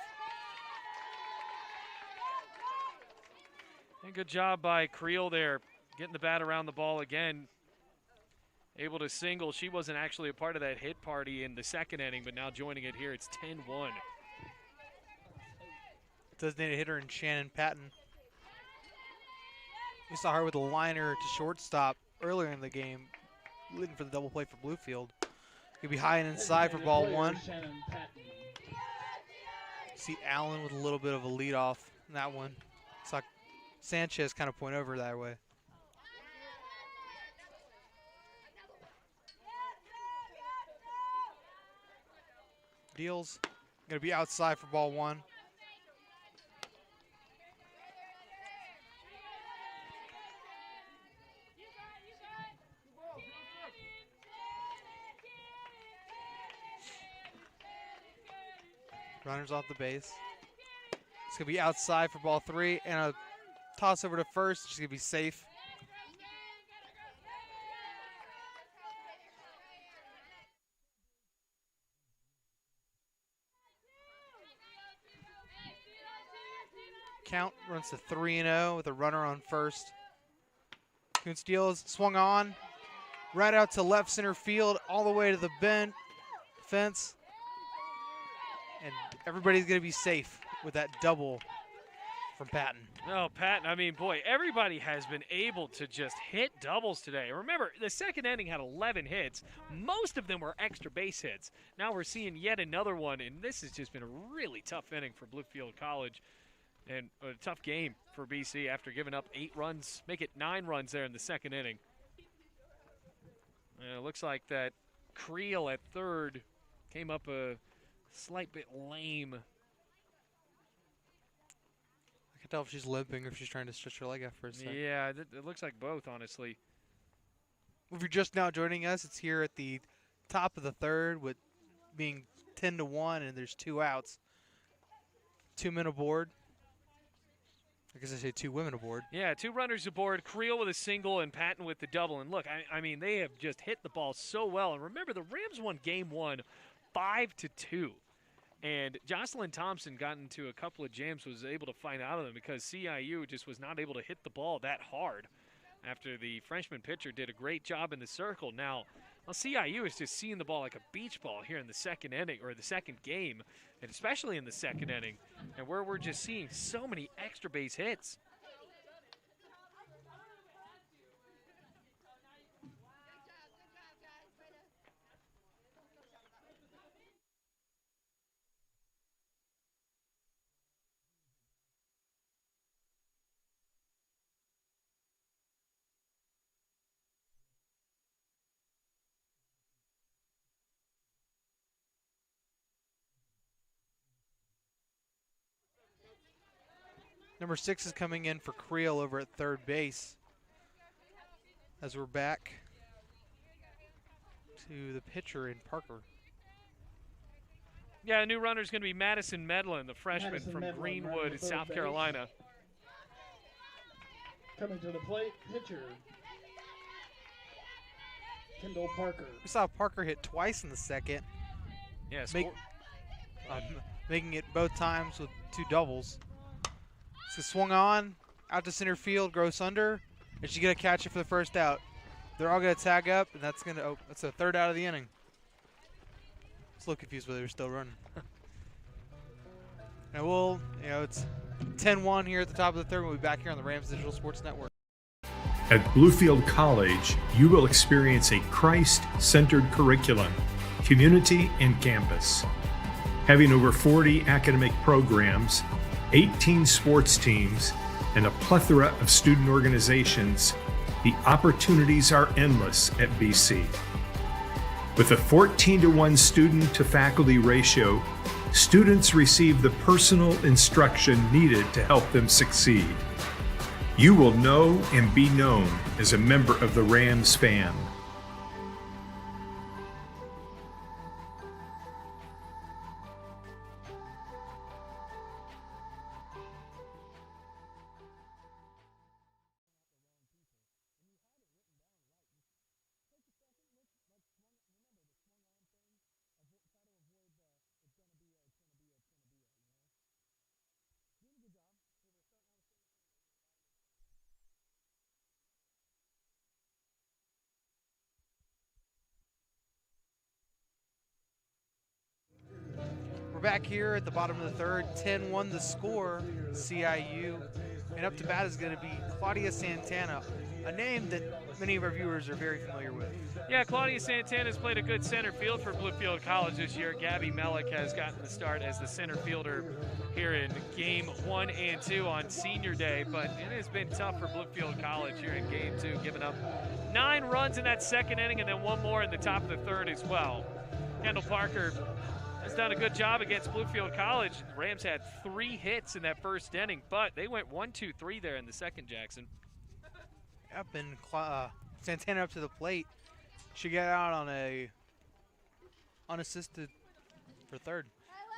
And good job by Creel there, getting the bat around the ball again. Able to single. She wasn't actually a part of that hit party in the second inning, but now joining it here, it's 10-1. Designated hitter in Shannon Patton. We saw her with a liner to shortstop earlier in the game, leading for the double play for Bluefield. Could be high and inside for ball 1. See Allen with a little bit of a lead off in that one. Saw Sanchez kind of point over that way. Deals. Going to be outside for ball 1. Runners off the base. It's going to be outside for ball 3, and a toss over to first. She's going to be safe. Count runs to 3-0 with a runner on first. Kuntz deals, swung on, right out to left center field, all the way to the fence. And everybody's going to be safe with that double from Patton. Oh, Patton, I mean, boy, everybody has been able to just hit doubles today. Remember, the second inning had 11 hits. Most of them were extra base hits. Now we're seeing yet another one, and this has just been a really tough inning for Bluefield College. And a tough game for BC after giving up 8 runs, make it 9 runs there in the second inning. And it looks like that Creel at third came up a slight bit lame. I can tell if she's limping or if she's trying to stretch her leg out for a second. Yeah, it looks like both, honestly. If you're just now joining us, it's here at the top of the third with being 10-1 and there's 2 outs. 2 men aboard. I guess I say 2 women aboard. Yeah, 2 runners aboard, Creel with a single and Patton with the double. And look, I mean, they have just hit the ball so well. And remember, the Rams won game 1 5-2. And Jocelyn Thompson got into a couple of jams, was able to find out of them because CIU just was not able to hit the ball that hard after the freshman pitcher did a great job in the circle. Now, CIU is just seeing the ball like a beach ball here in the second inning, or the second game, and especially in the second inning, and where we're just seeing so many extra base hits. Number 6 is coming in for Creel over at third base. As we're back to the pitcher in Parker. Yeah, the new runner is going to be Madison Medlin, the freshman from Greenwood, South Carolina. Coming to the plate, pitcher Kendall Parker. We saw Parker hit twice in the second. Yeah, making it both times with 2 doubles. So swung on, out to center field, gross under, and she's going to catch it for the first out. They're all going to tag up, and that's that's the 3rd out of the inning. I was a little confused whether they were still running. And it's 10-1 here at the top of the 3rd. We'll be back here on the Rams Digital Sports Network. At Bluefield College, you will experience a Christ-centered curriculum, community, and campus. Having over 40 academic programs, 18 sports teams, and a plethora of student organizations, the opportunities are endless at BC. With a 14-to-1 student-to-faculty ratio, students receive the personal instruction needed to help them succeed. You will know and be known as a member of the Rams fan. We're back here at the bottom of the 3rd, 10-1 the score, CIU. And up to bat is going to be Claudia Santana, a name that many of our viewers are very familiar with. Yeah, Claudia Santana's played a good center field for Bluefield College this year. Gabby Mellick has gotten the start as the center fielder here in game 1 and 2 on senior day, but it has been tough for Bluefield College here in game 2, giving up 9 runs in that second inning and then 1 more in the top of the 3rd as well. Kendall Parker has done a good job against Bluefield College. The Rams had 3 hits in that first inning, but they went 1-2-3 there in the second, Jackson. Yep, and Santana up to the plate. She got out on a unassisted for 3rd.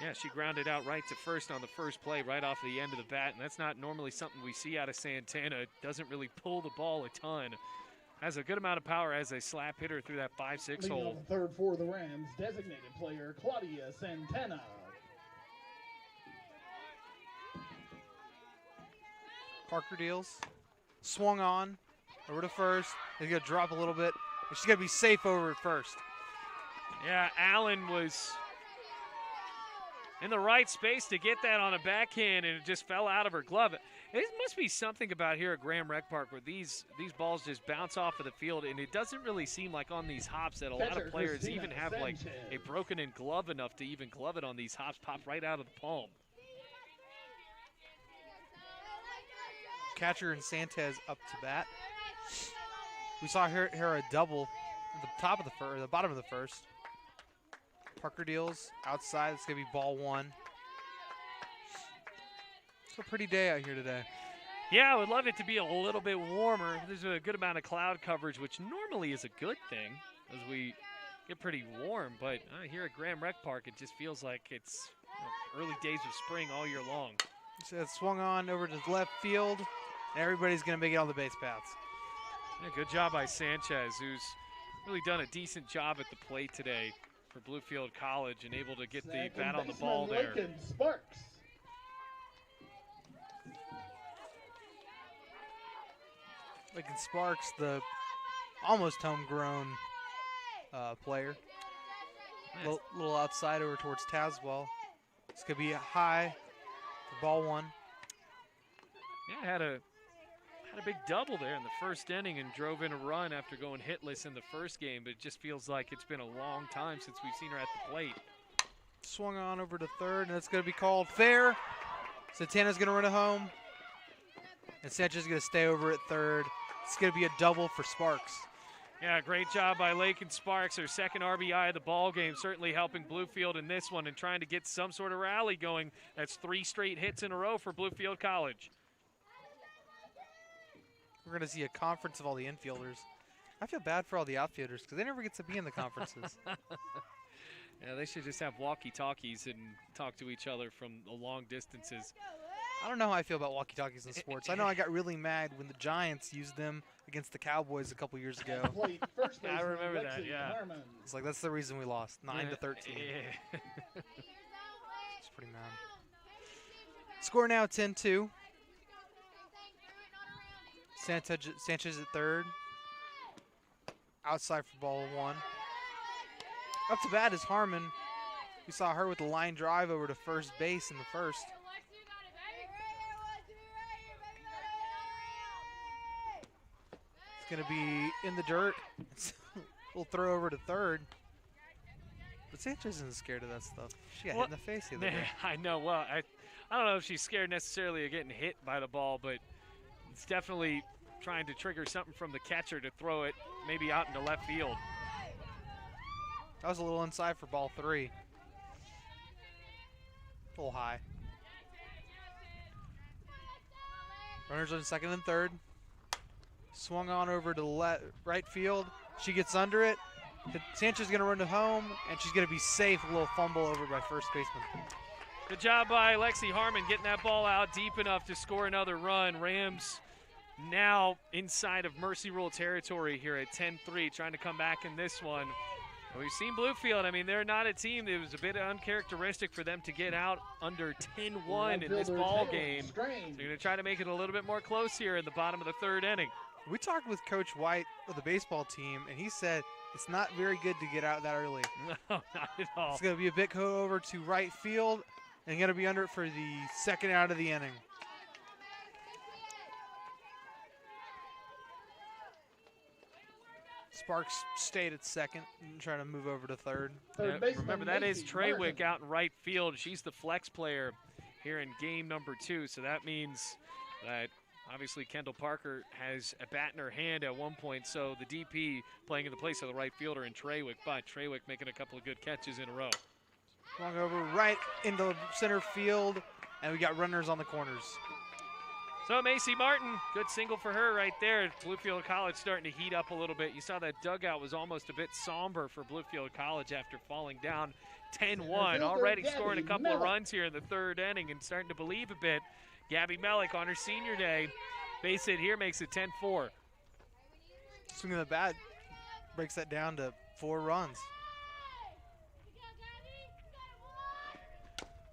Yeah, she grounded out right to first on the first play, right off the end of the bat, and that's not normally something we see out of Santana. Doesn't really pull the ball a ton. Has a good amount of power as a slap hitter through that 5-6 hole. On the 3rd for the Rams, designated player Claudia Santana. Parker deals. Swung on. Over to first. He's going to drop a little bit. She's going to be safe over at first. Yeah, Allen was in the right space to get that on a backhand, and it just fell out of her glove. It must be something about here at Graham Rec Park where these balls just bounce off of the field, and it doesn't really seem like on these hops that a lot of players even have like a broken-in glove enough to even glove it on these hops. Pop right out of the palm. Catcher and Santez up to bat. We saw her a double at the top of the first, or the bottom of the first. Parker deals outside. It's gonna be ball 1. It's a pretty day out here today. Yeah, I would love it to be a little bit warmer. There's a good amount of cloud coverage, which normally is a good thing as we get pretty warm. But here at Graham Rec Park, it just feels like it's early days of spring all year long. So it's swung on over to left field, and everybody's going to make it on the base paths. Yeah, good job by Sanchez, who's really done a decent job at the plate today for Bluefield College and able to get the bat on the ball there. Lincoln Sparks. Lincoln Sparks, the almost homegrown player. Nice. Little outside over towards Tazwell. It's going to be high for ball one. Yeah, had a big double there in the first inning and drove in a run after going hitless in the first game, but it just feels like it's been a long time since we've seen her at the plate. Swung on over to third, and it's going to be called fair. Santana's going to run it home, and Sanchez is going to stay over at third. It's going to be a double for Sparks. Yeah, great job by Lakin Sparks, her second RBI of the ball game, certainly helping Bluefield in this one and trying to get some sort of rally going. That's 3 straight hits in a row for Bluefield College. We're going to see a conference of all the infielders. I feel bad for all the outfielders because they never get to be in the conferences. Yeah, they should just have walkie-talkies and talk to each other from the long distances. I don't know how I feel about walkie-talkies in sports. I know I got really mad when the Giants used them against the Cowboys a couple years ago. I remember that, yeah. It's like that's the reason we lost, 9-13. Yeah. It's pretty mad. Score now 10-2. Sanchez at third. Outside for ball one. Up to bat is Harmon. We saw her with a line drive over to first base in the first. It's going to be in the dirt. We'll throw over to third. But Sanchez isn't scared of that stuff. She got hit in the face the other day. I know. Well, I don't know if she's scared necessarily of getting hit by the ball, but it's definitely trying to trigger something from the catcher to throw it maybe out into left field. That was a little inside for ball three. A little high. Runners on second and third. Swung on over to right field. She gets under it. Sanchez is going to run to home, and she's going to be safe. A little fumble over by first baseman. Good job by Lexi Harmon getting that ball out deep enough to score another run. Rams now inside of Mercy Rule territory here at 10-3, trying to come back in this one. And we've seen Bluefield. I mean, they're not a team. It was a bit uncharacteristic for them to get out under 10-1 in this ball game. So they're going to try to make it a little bit more close here in the bottom of the third inning. We talked with Coach White of the baseball team, and he said it's not very good to get out that early. No, not at all. It's going to be a bit go over to right field, and going to be under it for the second out of the inning. Sparks stayed at second and trying to move over to third. Yeah, remember, that is Treywick out in right field. She's the flex player here in game number 2, so that means that obviously Kendall Parker has a bat in her hand at one point, so the DP playing in the place of the right fielder in Treywick, but Treywick making a couple of good catches in a row. Swung over right into center field, and we got runners on the corners. So Macy Martin, good single for her right there. Bluefield College starting to heat up a little bit. You saw that dugout was almost a bit somber for Bluefield College after falling down 10-1. Already scoring a couple of runs here in the third inning and starting to believe a bit. Gabby Mellick on her senior day. Base hit here makes it 10-4. Swinging the bat breaks that down to 4 runs.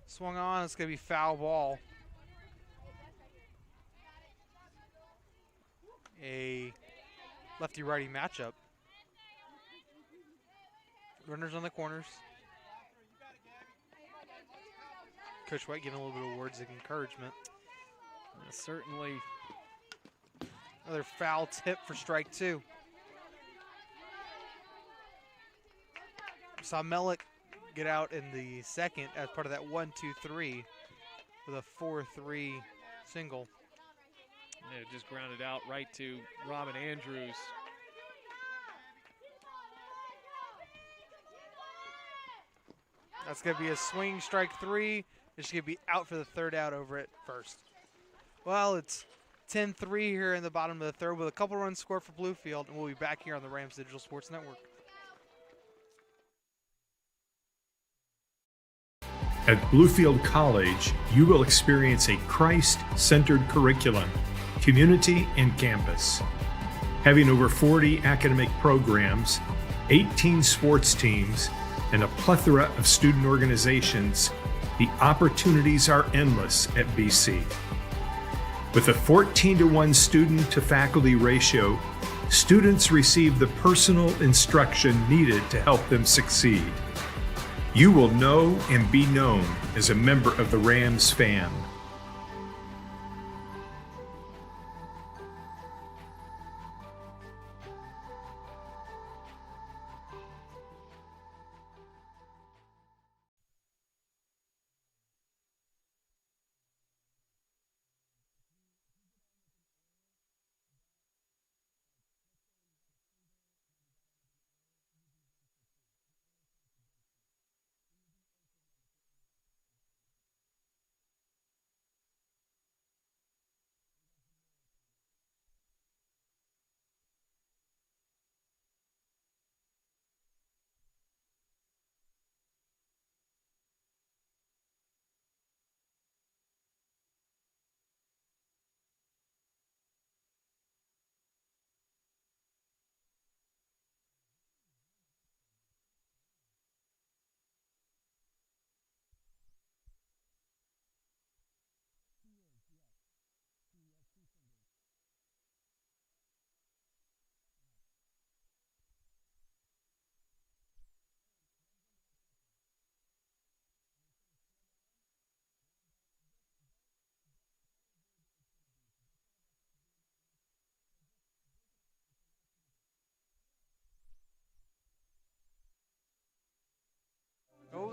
Swung on, it's going to be foul ball. A lefty-righty matchup. Runners on the corners. Coach White giving a little bit of words of encouragement. Certainly. Another foul tip for strike 2. Saw Mellick get out in the second as part of that 1-2-3 with a 4-3 single. Yeah, just grounded out right to Robin Andrews. That's going to be a swing, strike 3. It's going to be out for the third out over at first. Well, it's 10-3 here in the bottom of the third with a couple runs scored for Bluefield, and we'll be back here on the Rams Digital Sports Network. At Bluefield College, you will experience a Christ-centered curriculum, community, and campus. Having over 40 academic programs, 18 sports teams, and a plethora of student organizations, the opportunities are endless at BC. With a 14-to-1 student-to-faculty ratio, students receive the personal instruction needed to help them succeed. You will know and be known as a member of the Rams fam. Oh,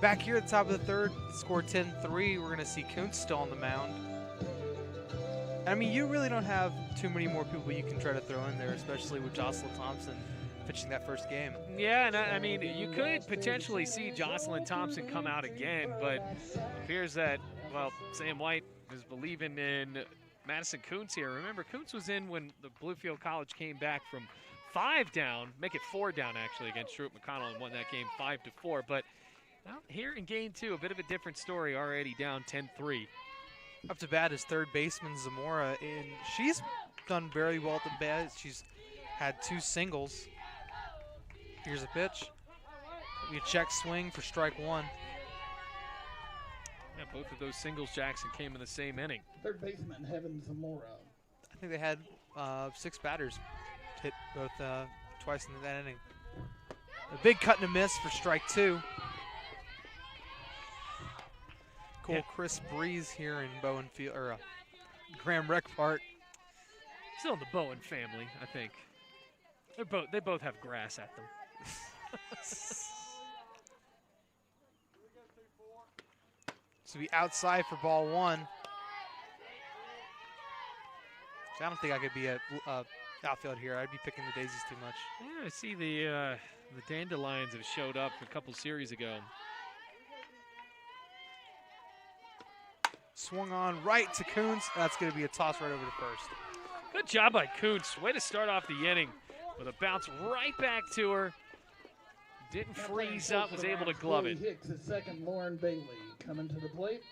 back here at the top of the third, score 10-3. We're going to see Kuntz still on the mound. I mean, you really don't have too many more people you can try to throw in there, especially with Jocelyn Thompson pitching that first game. Yeah, and I mean, you could potentially see Jocelyn Thompson come out again, but it appears that, well, Sam White is believing in Madison Kuntz here. Remember, Kuntz was in when the Bluefield College came back from 5 down, make it 4 down actually against Shrewd McConnell, and won that game 5-4. But well, here in game 2, a bit of a different story, already down 10-3. Up to bat is third baseman Zamora, and she's done very well at the bat. She's had 2 singles. Here's a pitch. We a check swing for strike 1. Yeah, both of those singles, Jackson, came in the same inning. Third baseman Heaven Zamora. I think they had 6 batters hit both twice in that inning. A big cut and a miss for strike 2. Cool, yeah. Crisp breeze here in Bowen Field or Graham Rec Park. Still in the Bowen family, I think. They both have grass at them. So be outside for ball 1. So I don't think I could be a outfield here. I'd be picking the daisies too much. Yeah, I see the Dandelions have showed up a couple series ago. Swung on right to Kuntz. That's going to be a toss right over to first. Good job by Kuntz. Way to start off the inning with a bounce right back to her. Didn't freeze up, was able to glove it. Hicks is second, Lauren Bailey coming to the plate.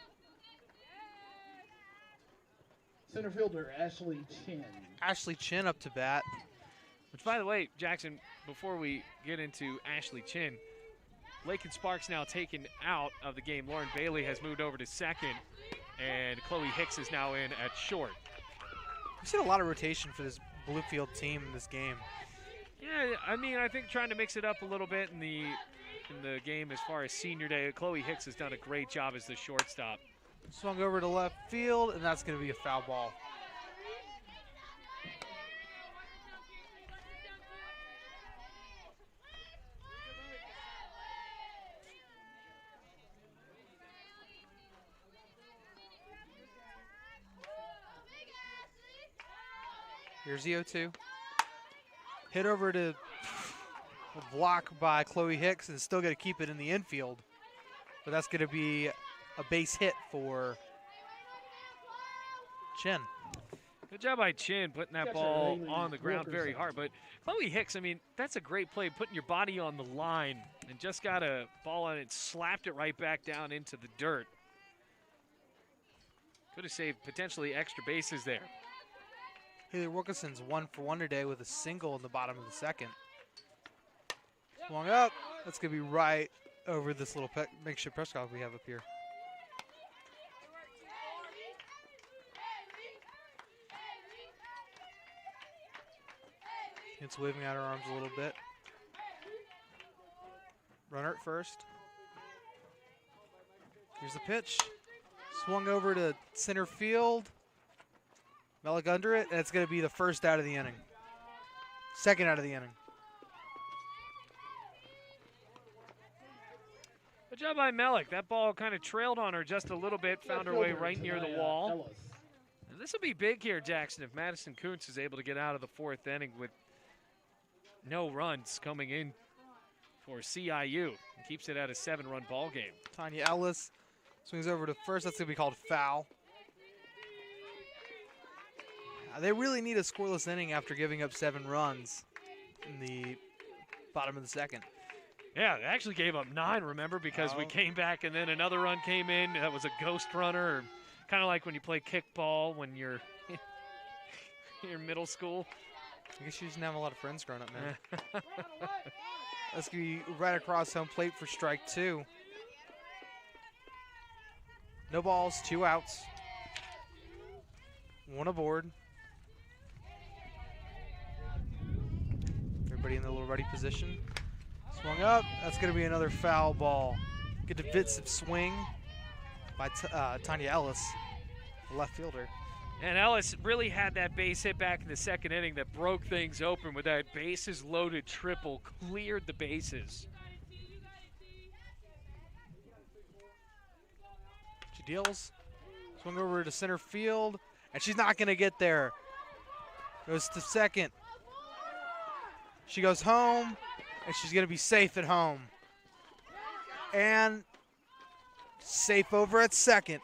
Center fielder Ashley Chin. Ashley Chin up to bat. Which, by the way, Jackson, before we get into Ashley Chin, Lakin Sparks now taken out of the game. Lauren Bailey has moved over to second, and Chloe Hicks is now in at short. We've seen a lot of rotation for this Bluefield team in this game. Yeah, I mean, I think trying to mix it up a little bit in the game as far as senior day. Chloe Hicks has done a great job as the shortstop. Swung over to left field, and that's going to be a foul ball. Here's the 0-2. Hit over to a block by Chloe Hicks and still going to keep it in the infield. But that's going to be a base hit for Chin. Good job by Chin putting that Catcher, ball Haley on the ground very Wilkerson. hard. But Chloe Hicks, I mean, that's a great play, putting your body on the line and just got a ball on it, slapped it right back down into the dirt. Could have saved potentially extra bases there. Haley Wilkinson's 1 for 1 today with a single in the bottom of the second. Swung up. That's going to be right over this little makeshift press box we have up here. It's waving out her arms a little bit. Runner at first. Here's the pitch. Swung over to center field. Melick under it, and it's going to be the first out of the inning. Second out of the inning. Good job by Melick. That ball kind of trailed on her just a little bit, found her way right near the wall. Ellis. And this will be big here, Jackson, if Madison Kuntz is able to get out of the fourth inning with no runs coming in for CIU. And keeps it at a 7-run ball game. Tanya Ellis swings over to first. That's going to be called foul. They really need a scoreless inning after giving up 7 runs in the bottom of the second. Yeah, they actually gave up 9, remember, because we came back and then another run came in. That was a ghost runner, kind of like when you play kickball when you're in middle school. I guess you didn't have a lot of friends growing up, man. That's going to be right across home plate for strike 2. No balls, 2 outs. 1 aboard. Everybody in the little ready position. Swung up. That's going to be another foul ball. Good defensive swing by Tanya Ellis, the left fielder. And Ellis really had that base hit back in the second inning that broke things open with that bases loaded triple, cleared the bases. She deals. Swung over to center field, and she's not going to get there. Goes to second. She goes home, and she's going to be safe at home. And safe over at second.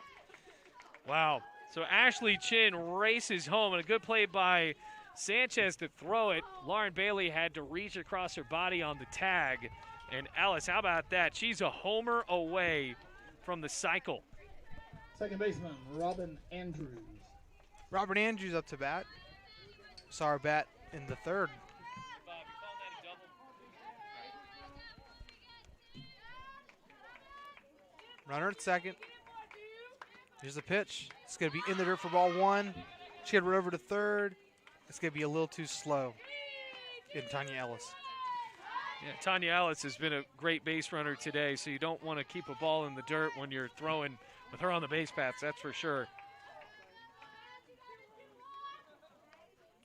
Wow. So Ashley Chin races home, and a good play by Sanchez to throw it. Lauren Bailey had to reach across her body on the tag. And Ellis, how about that? She's a homer away from the cycle. Second baseman, Robin Andrews. Robert Andrews up to bat. Saw her bat in the third. Bob, you calling that a double? Runner at second. Here's the pitch. It's going to be in the dirt for ball 1. She had run over to third. It's going to be a little too slow. Getting Tanya Ellis. Yeah, Tanya Ellis has been a great base runner today, so you don't want to keep a ball in the dirt when you're throwing with her on the base paths, that's for sure.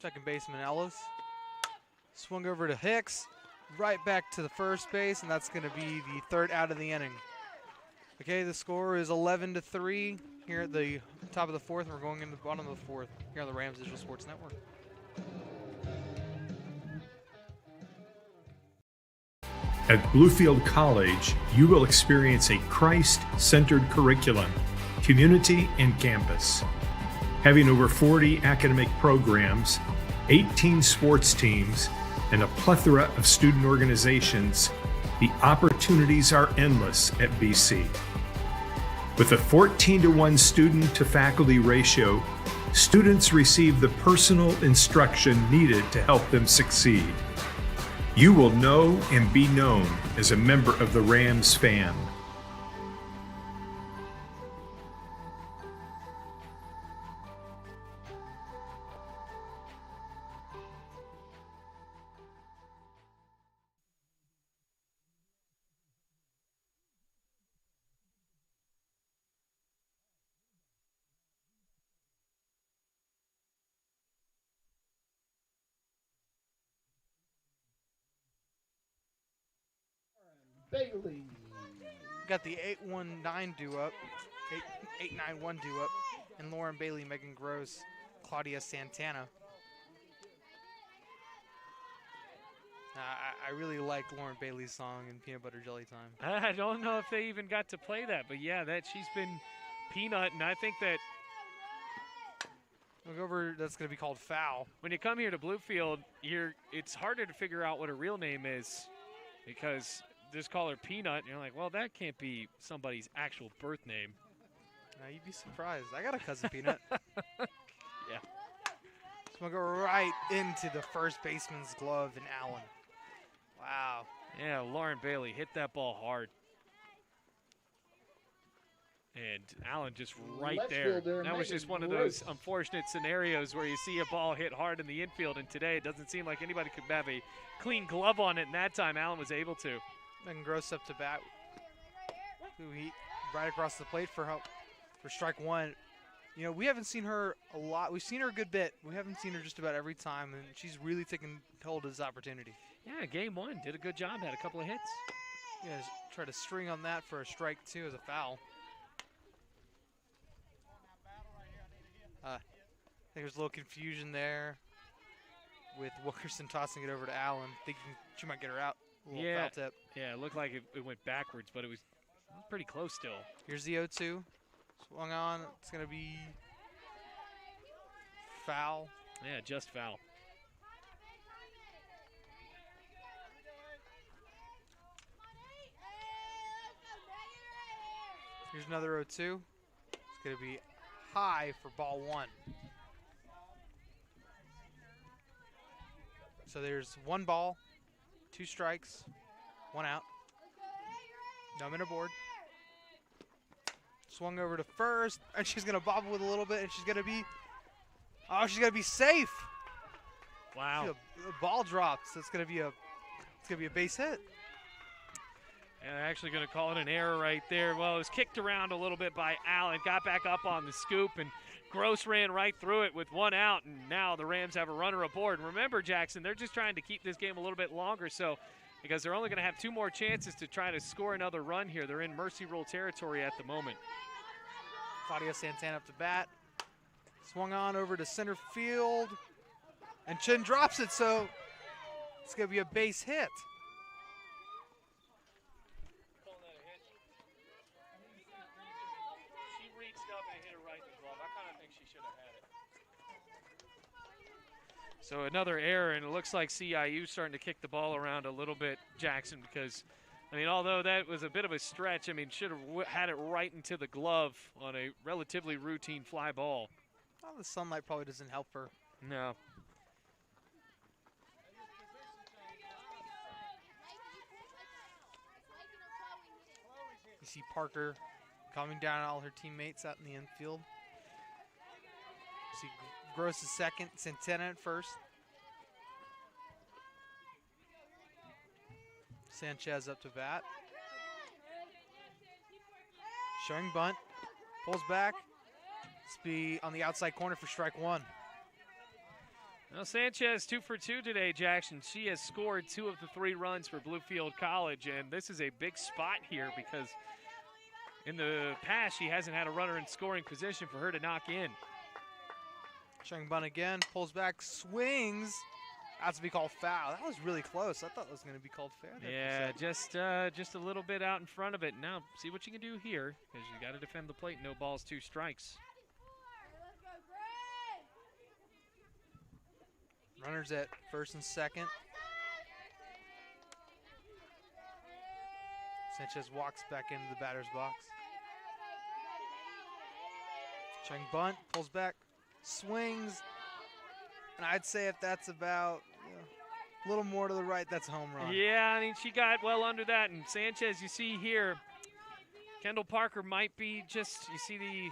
Second baseman Ellis. Swung over to Hicks. Right back to the first base, and that's going to be the third out of the inning. Okay, the score is 11-3 here at the top of the fourth, and we're going into the bottom of the fourth here on the Rams Digital Sports Network. At Bluefield College, you will experience a Christ-centered curriculum, community, and campus. Having over 40 academic programs, 18 sports teams, and a plethora of student organizations, the opportunities are endless at BC. With a 14-to-1 student-to-faculty ratio, students receive the personal instruction needed to help them succeed. You will know and be known as a member of the Rams fan. Bailey. Got the 819 due up, 891 due up, and Lauren Bailey, Megan Gross, Claudia Santana. I really like Lauren Bailey's song in Peanut Butter Jelly Time. I don't know if they even got to play that, but yeah, she's been Peanut, and I think that Look over, that's going to be called foul. when you come here to Bluefield, it's harder to figure out what her real name is because just call her Peanut, and you're like, well, that can't be somebody's actual birth name. Now you'd be surprised. I got a cousin Peanut. Yeah. So I'm going to go right into the first baseman's glove in Allen. Wow. Yeah, Lauren Bailey hit that ball hard. And Allen just right Left there. fielder That was Megan just one of Gross. those unfortunate scenarios where you see a ball hit hard in the infield, and today it doesn't seem like anybody could have a clean glove on it, and that time Allen was able to. Megan Gross up to bat. Ooh, he right across the plate for strike one. You know, we haven't seen her a lot. We've seen her a good bit. We haven't seen her just about every time, and she's really taken hold of this opportunity. Yeah, game one, did a good job, had a couple of hits. Yeah, just try to string on that for a strike two as a foul. I think there's a little confusion there with Wilkerson tossing it over to Allen, thinking she might get her out. A little foul tip. Yeah, it looked like it went backwards, but it was pretty close still. Here's the 0-2. Swung on. It's going to be foul. Yeah, just foul. Here's another 0-2. It's going to be high for ball one. So there's one ball, two strikes, one out. No men aboard. Swung over to first, and she's going to bobble with a little bit, and she's going to be, she's going to be safe. Wow. The ball drops. So it's going to be a base hit. And they're actually going to call it an error right there. Well, it was kicked around a little bit by Allen, got back up on the scoop, and Gross ran right through it with one out, and now the Rams have a runner aboard. And remember, Jackson, they're just trying to keep this game a little bit longer, because they're only going to have two more chances to try to score another run here. They're in mercy rule territory at the moment. Claudia Santana up to bat. Swung on over to center field, and Chin drops it, so it's going to be a base hit. So another error, and it looks like CIU starting to kick the ball around a little bit, Jackson, because, I mean, although that was a bit of a stretch, I mean, should have had it right into the glove on a relatively routine fly ball. Well, the sunlight probably doesn't help her. No. You see Parker calming down all her teammates out in the infield. You see Gross is second, Santana at first. Sanchez up to bat. Showing bunt. Pulls back. Let's be on the outside corner for strike one. Now Sanchez 2 for 2 today, Jackson. She has scored 2 of the 3 runs for Bluefield College, and this is a big spot here because in the past she hasn't had a runner in scoring position for her to knock in. Showing bunt again, pulls back, swings. That's to be called foul. That was really close. I thought it was going to be called fair. Yeah, just a little bit out in front of it. Now, see what you can do here, because you got to defend the plate. No balls, 2 strikes. Runners at first and second. Sanchez walks back into the batter's box. Showing bunt, pulls back, swings, and I'd say if that's about a little more to the right, that's a home run. Yeah, I mean, she got well under that, and Sanchez, you see here, Kendall Parker might be just, you see the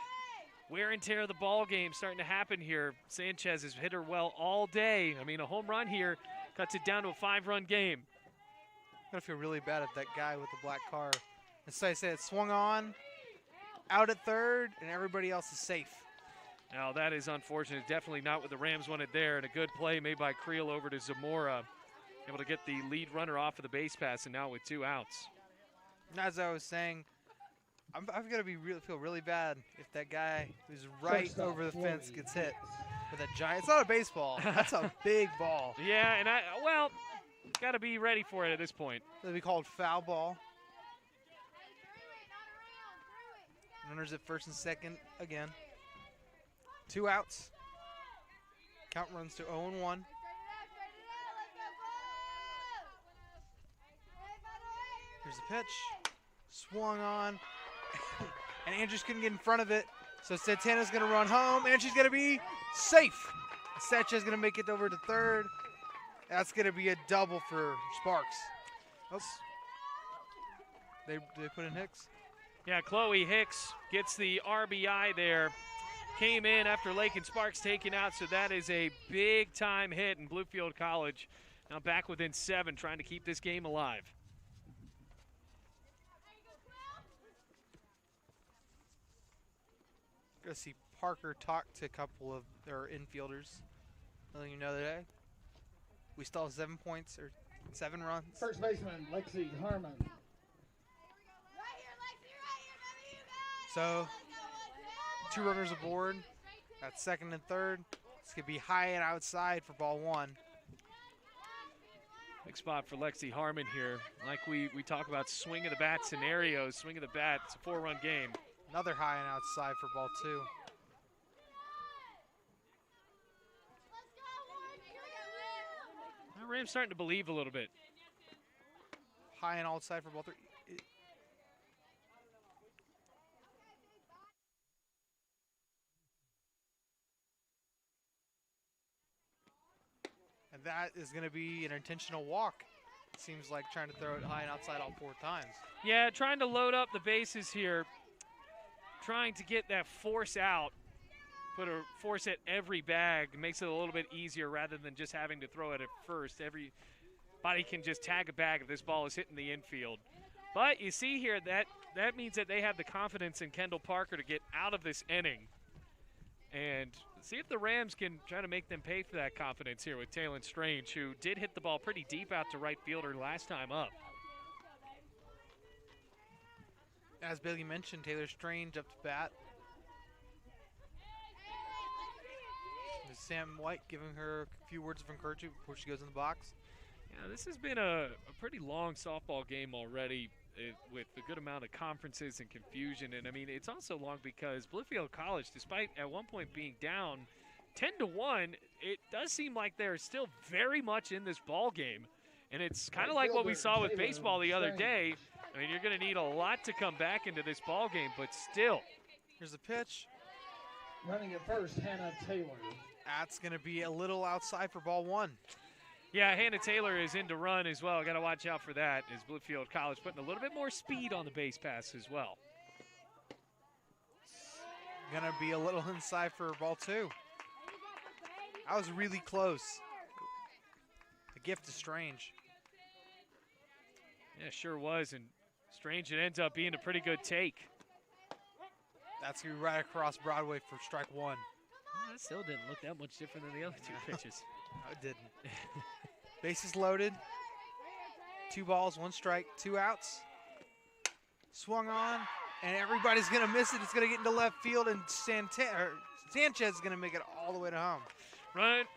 wear and tear of the ball game starting to happen here. Sanchez has hit her well all day. I mean, a home run here cuts it down to a 5-run game. I'm going to feel really bad if that guy with the black car, as I said, swung on, out at third, and everybody else is safe. Now, that is unfortunate. Definitely not what the Rams wanted there. And a good play made by Creel over to Zamora. Able to get the lead runner off of the base pass, and now with 2 outs. As I was saying, I'm going to feel really bad if that guy who's right over the fence gets hit with a giant. It's not a baseball. That's a big ball. Yeah, and got to be ready for it at this point. It'll be called foul ball. Runners at first and second again. 2 outs. Count runs to 0-1. Here's the pitch. Swung on. And Andrews couldn't get in front of it. So Santana's going to run home, and she's going to be safe. Sanchez going to make it over to third. That's going to be a double for Sparks. Oops. They put in Hicks? Yeah, Chloe Hicks gets the RBI there. Came in after Lake and Sparks taken out, so that is a big-time hit in Bluefield College. Now back within 7, trying to keep this game alive. Going to see Parker talk to a couple of their infielders. Letting you know today, we still have 7 points or 7 runs. First baseman, Lexi Harmon. So, 2 runners aboard. That's second and third. It's going to be high and outside for ball 1. Big spot for Lexi Harmon here. Like we talk about swing of the bat scenarios, swing of the bat, it's a 4-run game. Another high and outside for ball 2. Now Ram's starting to believe a little bit. High and outside for ball 3. And that is going to be an intentional walk. Seems like trying to throw it high and outside all 4 times. Yeah, trying to load up the bases here. Trying to get that force out. Put a force at every bag. Makes it a little bit easier rather than just having to throw it at first. Everybody can just tag a bag if this ball is hitting the infield. But you see here, that means that they have the confidence in Kendall Parker to get out of this inning. And see if the Rams can try to make them pay for that confidence here with Taylor Strange, who did hit the ball pretty deep out to right fielder last time up. As Billy mentioned, Taylor Strange up to bat. There's Sam White giving her a few words of encouragement before she goes in the box. Yeah, this has been a pretty long softball game already with a good amount of conferences and confusion. And, I mean, it's also long because Bluefield College, despite at one point being down 10-1, it does seem like they're still very much in this ball game. And it's kind of like what we saw with baseball the other day. I mean, you're going to need a lot to come back into this ball game, but still. Here's the pitch. Running at first, Hannah Taylor. That's going to be a little outside for ball 1. Yeah, Hannah Taylor is in to run as well. Got to watch out for that as Bluefield College putting a little bit more speed on the base pass as well. Going to be a little inside for ball 2. That was really close. The gift is Strange. Yeah, sure was, and Strange, it ends up being a pretty good take. That's going to be right across Broadway for strike 1. Well, that still didn't look that much different than the other 2 pitches. No, it didn't. Bases loaded. 2 balls, 1 strike, 2 outs. Swung on, and everybody's going to miss it. It's going to get into left field, and Sanchez is going to make it all the way to home.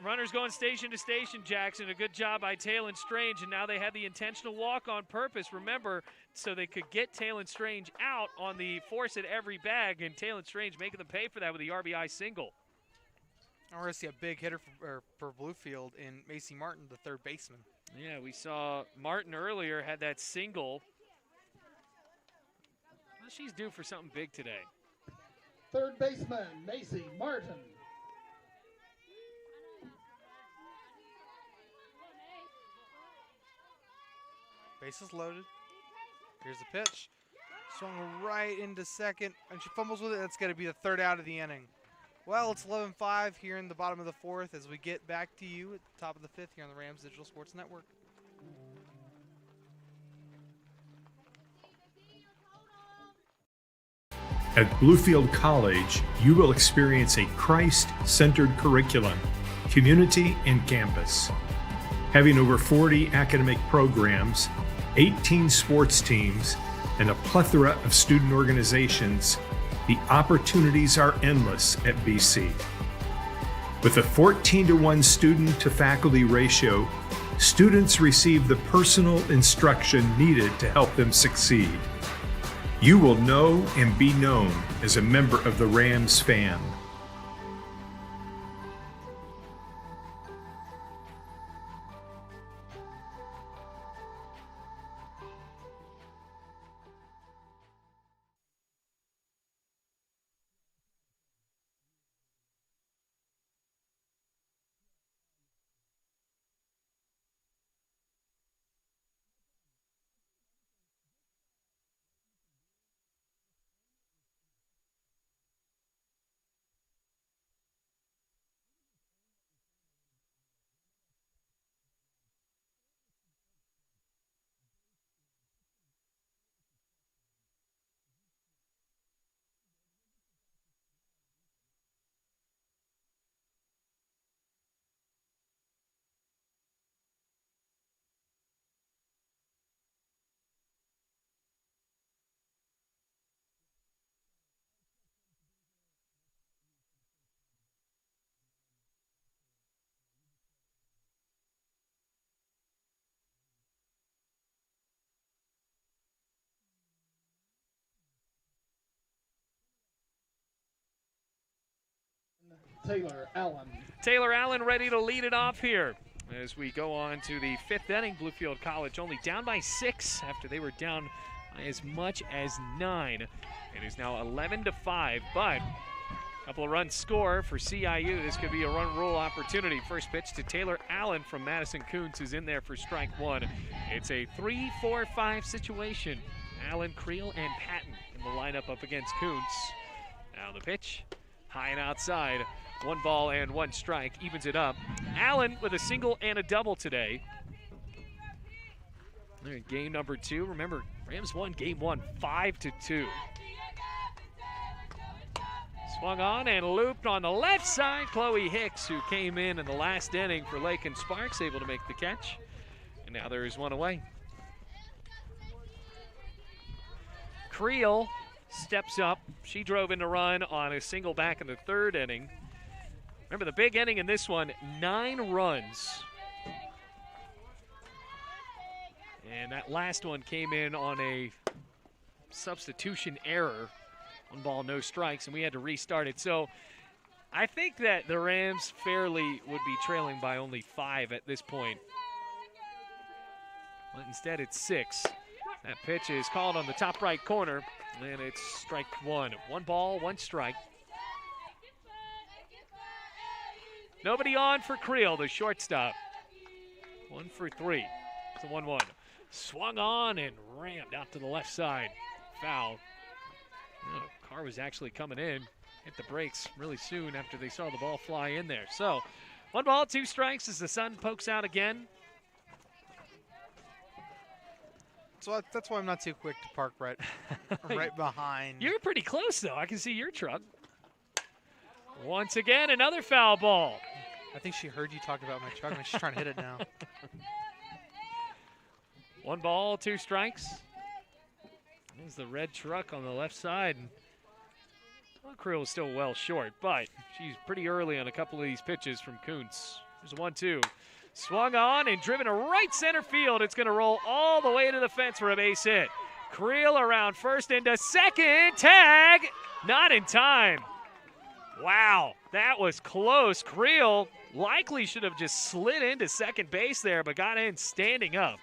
Runners going station to station, Jackson. A good job by Taylor Strange, and now they had the intentional walk on purpose, remember, so they could get Taylor Strange out on the force at every bag, and Taylor Strange making them pay for that with the RBI single. We're going to see a big hitter for Bluefield in Macy Martin, the third baseman. Yeah, we saw Martin earlier had that single. Well, she's due for something big today. Third baseman, Macy Martin. Bases loaded. Here's the pitch. Swung right into second, and she fumbles with it. That's going to be the 3rd out of the inning. Well, it's 11-5 here in the bottom of the 4th as we get back to you at the top of the 5th here on the Rams Digital Sports Network. At Bluefield College, you will experience a Christ-centered curriculum, community, and campus. Having over 40 academic programs, 18 sports teams, and a plethora of student organizations, the opportunities are endless at BC. With a 14-to-1 student-to-faculty ratio, students receive the personal instruction needed to help them succeed. You will know and be known as a member of the Rams fam. Taylor Allen. Taylor Allen ready to lead it off here as we go on to the 5th inning. Bluefield College only down by 6 after they were down by as much as 9. It is now 11-5, but a couple of runs score for CIU. This could be a run rule opportunity. First pitch to Taylor Allen from Madison Kuntz, is in there for strike 1. It's a 3-4-5 situation. Allen, Creel, and Patton in the lineup up against Kuntz. Now the pitch, high and outside. 1 ball and 1 strike, evens it up. Allen with a single and a double today. They're in game number 2. Remember, Rams won game 1, 5-2. Swung on and looped on the left side. Chloe Hicks, who came in the last inning for Lakin Sparks, able to make the catch. And now there is 1 away. Creel steps up. She drove in the run on a single back in the 3rd inning. Remember, the big inning in this one, 9 runs. And that last one came in on a substitution error. 1 ball, no strikes, and we had to restart it. So I think that the Rams fairly would be trailing by only 5 at this point. But instead it's 6. That pitch is called on the top right corner, and it's strike 1. 1 ball, 1 strike. Nobody on for Creel, the shortstop. 1 for 3. It's a 1-1. Swung on and rammed out to the left side. Foul. Oh, car was actually coming in. Hit the brakes really soon after they saw the ball fly in there. So 1 ball, 2 strikes as the sun pokes out again. So that's why I'm not too quick to park right behind. You're pretty close, though. I can see your truck. Once again, another foul ball. I think she heard you talk about my truck, and she's trying to hit it now. 1 ball, 2 strikes. There's the red truck on the left side. Well, Creel is still well short, but she's pretty early on a couple of these pitches from Kuntz. There's a 1-2. Swung on and driven to right center field. It's going to roll all the way to the fence for a base hit. Creel around first into second. Tag, not in time. Wow, that was close. Creel likely should have just slid into second base there, but got in standing up.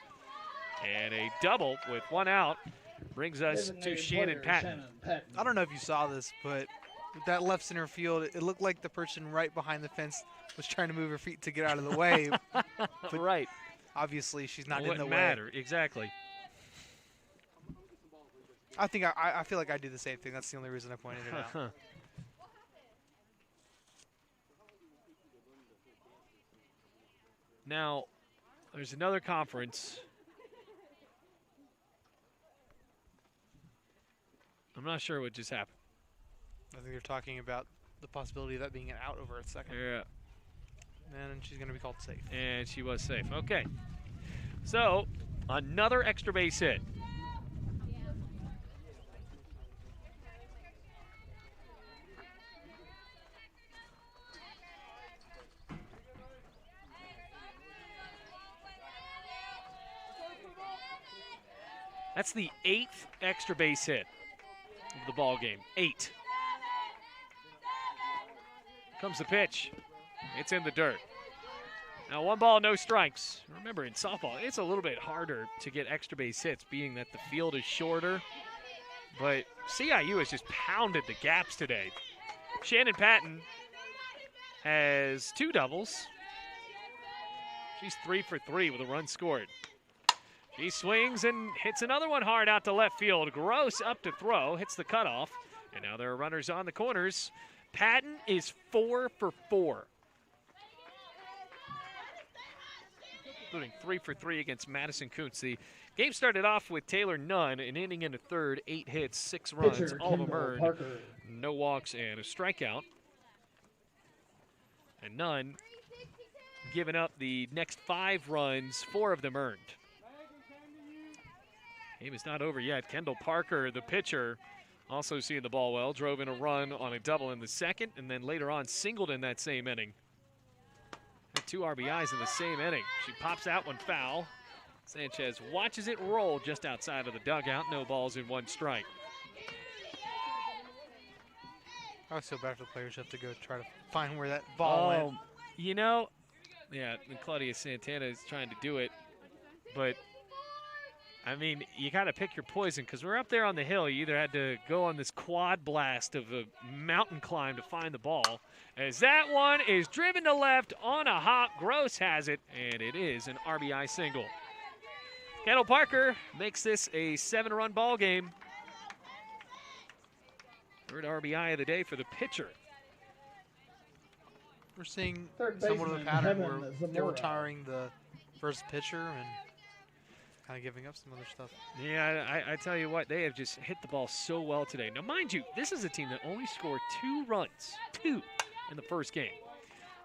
And a double with 1 out brings us to Shannon Patton. I don't know if you saw this, but with that left center field, it looked like the person right behind the fence was trying to move her feet to get out of the way. But right. Obviously, she's not in the Wouldn't way. matter, exactly. I think I feel like I do the same thing. That's the only reason I pointed it out. Now, there's another conference. I'm not sure what just happened. I think they're talking about the possibility of that being an out over a second. Yeah. And she's going to be called safe. And she was safe. Okay. So, another extra base hit. That's the 8th extra base hit of the ball game. 8. Comes the pitch. It's in the dirt. Now 1 ball, no strikes. Remember, in softball, it's a little bit harder to get extra base hits, being that the field is shorter. But CIU has just pounded the gaps today. Shannon Patton has 2 doubles. She's 3 for 3 with a run scored. She swings and hits another one hard out to left field. Gross up to throw, hits the cutoff. And now there are runners on the corners. Patton is 4 for 4. Including 3 for 3 against Madison Kuntz. The game started off with Taylor Nunn, an inning and a third, 8 hits, 6 runs, Pitcher, all of them Kendall earned, Parker. no walks and a strikeout. And Nunn giving up the next 5 runs, 4 of them earned. Game is not over yet. Kendall Parker, the pitcher, also seeing the ball well, drove in a run on a double in the second, and then later on singled in that same inning. Had 2 RBIs in the same inning. She pops that one foul. Sanchez watches it roll just outside of the dugout. No balls and 1 strike. I always feel bad for the players who have to go try to find where that ball went. You know, yeah, and Claudia Santana is trying to do it, but I mean, you got to pick your poison, because we're up there on the hill. You either had to go on this quad blast of a mountain climb to find the ball, as that one is driven to left on a hop. Gross has it, and it is an RBI single. Kendall Parker makes this a 7-run ball game. 3rd RBI of the day for the pitcher. We're seeing Third somewhat of a baseman, pattern Kevin where Zamora. they're retiring the first pitcher and kind of giving up some other stuff. Yeah, I tell you what, they have just hit the ball so well today. Now, mind you, this is a team that only scored 2 runs, 2 in the first game.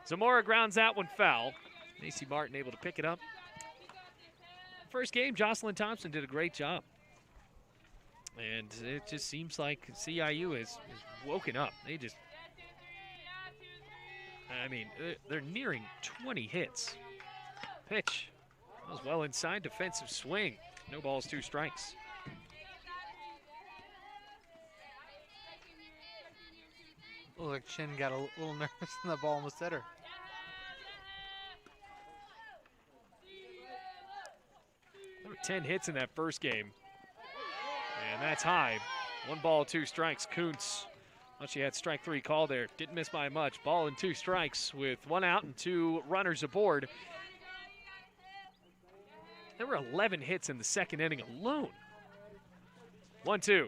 Zamora grounds that one foul. Macy Martin able to pick it up. First game, Jocelyn Thompson did a great job. And it just seems like CIU is woken up. They just, I mean, they're nearing 20 hits. Pitch. That was well inside, defensive swing. No balls, 2 strikes. Looked like Chin got a little nervous and the ball almost hit her. There were 10 hits in that first game. And that's high. 1 ball, 2 strikes. Kuntz, well, she had strike 3 call there. Didn't miss by much. Ball and 2 strikes with 1 out and 2 runners aboard. There were 11 hits in the second inning alone. 1-2.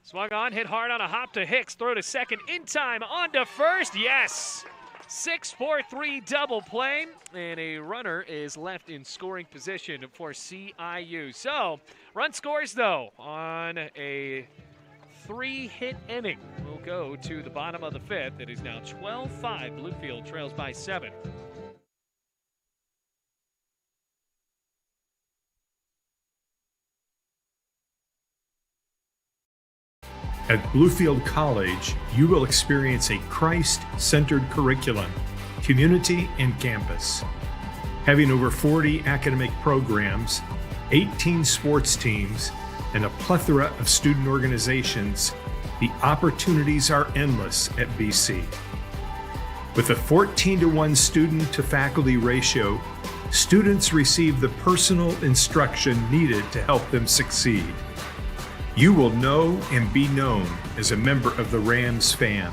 Swung on, hit hard on a hop to Hicks. Throw to second in time, on to first. Yes! 6-4-3 double play, and a runner is left in scoring position for CIU. So, run scores, though, on a 3-hit inning. We'll go to the bottom of the 5th. It is now 12-5. Bluefield trails by 7. At Bluefield College, you will experience a Christ-centered curriculum, community, and campus. Having over 40 academic programs, 18 sports teams, and a plethora of student organizations, the opportunities are endless at BC. With a 14-to-1 student-to-faculty ratio, students receive the personal instruction needed to help them succeed. You will know and be known as a member of the Rams fan.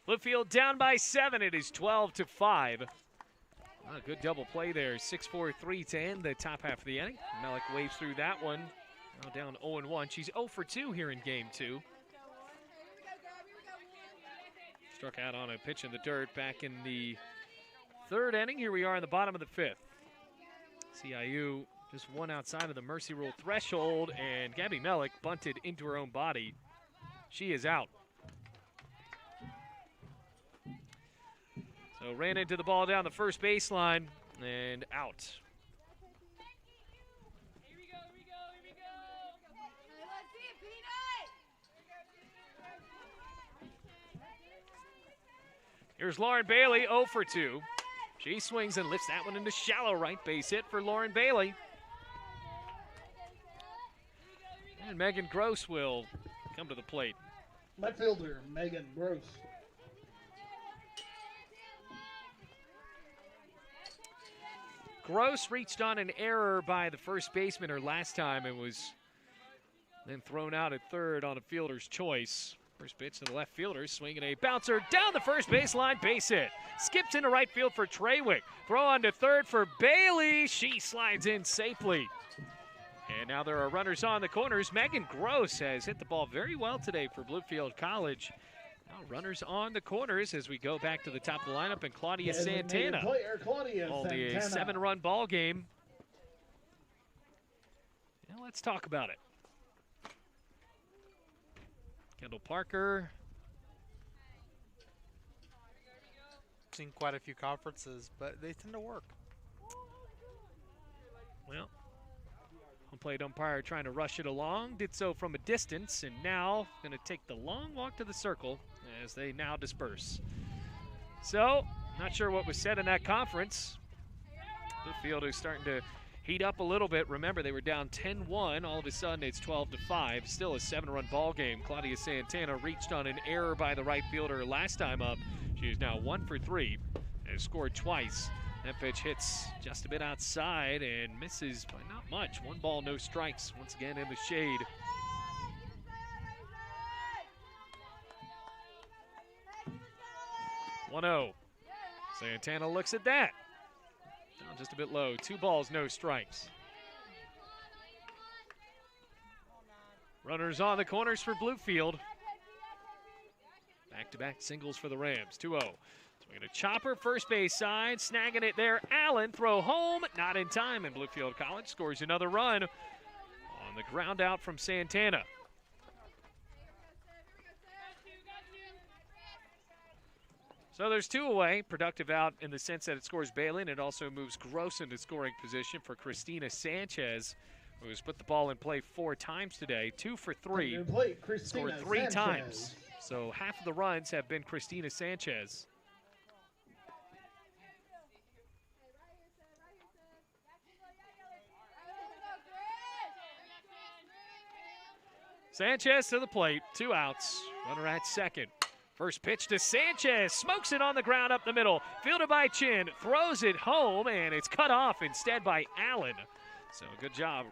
Bluefield down by 7. It is 12-5. A good double play there. 6-4-3 to end the top half of the inning. Melick waves through that one. Now down 0-1. She's 0 for 2 here in game 2. Struck out on a pitch in the dirt back in the 3rd inning. Here we are in the bottom of the 5th. CIU just one outside of the mercy rule threshold, and Gabby Mellick bunted into her own body. She is out. So ran into the ball down the first baseline and out. Here's Lauren Bailey, 0 for 2. She swings and lifts that one into shallow right. Base hit for Lauren Bailey. And Megan Gross will come to the plate. Left fielder, Megan Gross. Gross reached on an error by the first baseman her last time and was then thrown out at third on a fielder's choice. First pitch to the left fielder, swinging a bouncer down the first baseline, base hit. Skips into right field for Treywick. Throw on to third for Bailey. She slides in safely. And now there are runners on the corners. Megan Gross has hit the ball very well today for Bluefield College. Now runners on the corners as we go back to the top of the lineup, and Claudia Santana. Only a 7-run ball game. Now let's talk about it. Kendall Parker. Seen quite a few conferences, but they tend to work. Well, home plate umpire trying to rush it along, did so from a distance, and now going to take the long walk to the circle as they now disperse. So, not sure what was said in that conference. Bluefield is starting to heat up a little bit. Remember, they were down 10-1. All of a sudden, it's 12-5. Still a 7-run ball game. Claudia Santana reached on an error by the right fielder last time up. She is now 1 for 3 and has scored twice. That pitch hits just a bit outside and misses by not much. 1 ball, no strikes. Once again in the shade. One-0. Santana looks at that. Down just a bit low. 2 balls, no strikes. Runners on the corners for Bluefield. Back-to-back singles for the Rams. 2-0. Swinging a chopper, first base side, snagging it there. Allen, throw home, not in time, and Bluefield College scores another run on the ground out from Santana. So there's 2 away. Productive out in the sense that it scores Bailey, and it also moves Gross into scoring position for Christina Sanchez, who has put the ball in play 4 times today. 2 for 3. Scored 3 times. So half of the runs have been Christina Sanchez. Sanchez to the plate, 2 outs. Runner at second. First pitch to Sanchez, smokes it on the ground up the middle. Fielded by Chin, throws it home, and it's cut off instead by Allen. So good job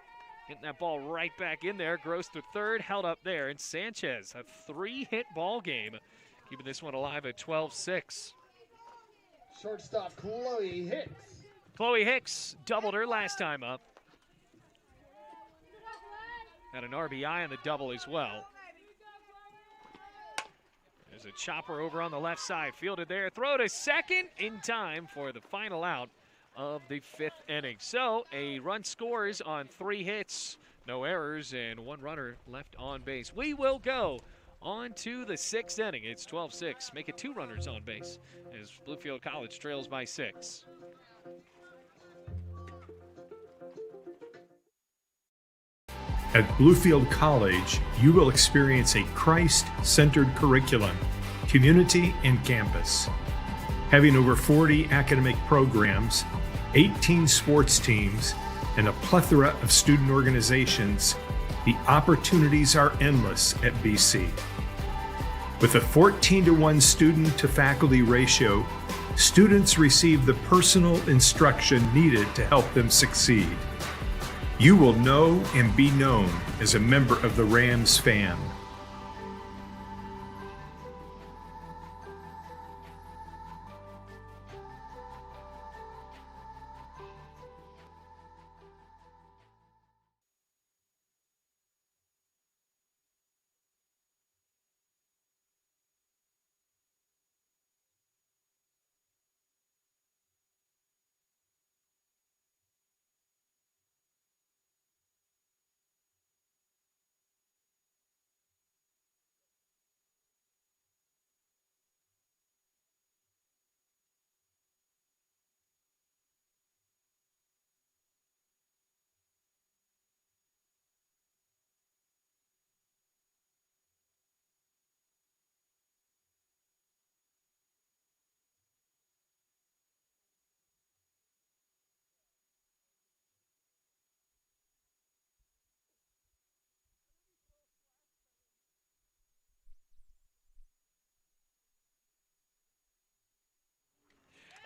getting that ball right back in there. Gross to third, held up there, and Sanchez, a 3-hit ball game, keeping this one alive at 12-6. Shortstop Chloe Hicks. Chloe Hicks doubled her last time up. Had an RBI on the double as well. There's a chopper over on the left side, fielded there, throw to second in time for the final out of the 5th inning. So a run scores on 3 hits, no errors, and 1 runner left on base. We will go on to the 6th inning. It's 12-6. Make it 2 runners on base as Bluefield College trails by 6. At Bluefield College, you will experience a Christ-centered curriculum, community, and campus. Having over 40 academic programs, 18 sports teams, and a plethora of student organizations, the opportunities are endless at BC. With a 14-to-1 student-to-faculty ratio, students receive the personal instruction needed to help them succeed. You will know and be known as a member of the Rams fan.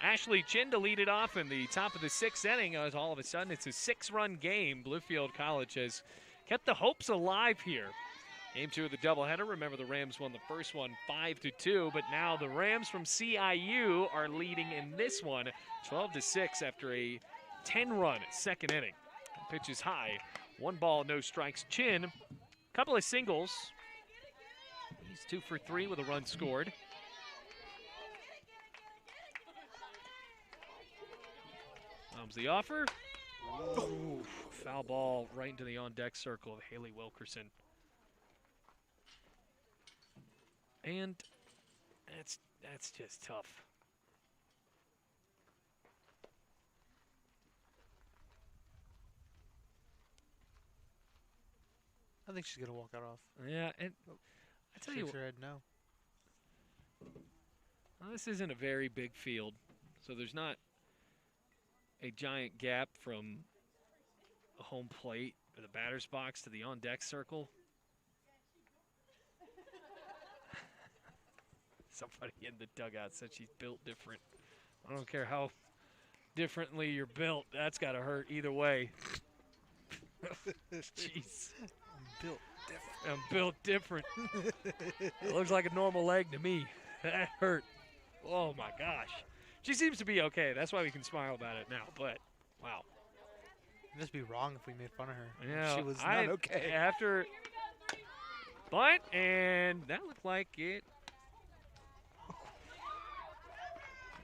Ashley Chin to lead it off in the top of the 6th inning. As all of a sudden, it's a 6-run game. Bluefield College has kept the hopes alive here. Game 2 of the doubleheader. Remember, the Rams won the first one 5-2, but now the Rams from CIU are leading in this one 12-6 after a 10-run 2nd inning. Pitch is high. 1 ball, no strikes. Chin, couple of singles. He's 2 for 3 with a run scored. Comes the offer. Ooh, foul ball right into the on-deck circle of Haley Wilkerson. And that's just tough. I think she's going to walk it off. Yeah, and I tell you Shakes her head no. Well, this isn't a very big field, so there's not a giant gap from the home plate or the batter's box to the on-deck circle. Somebody in the dugout said she's built different. I don't care how differently you're built. That's got to hurt either way. Jeez. I'm built different. It looks like a normal leg to me. That hurt. Oh, my gosh. She seems to be okay. That's why we can smile about it now. But, wow. It'd just be wrong if we made fun of her. Yeah, She was not okay. After bunt, and that looked like it.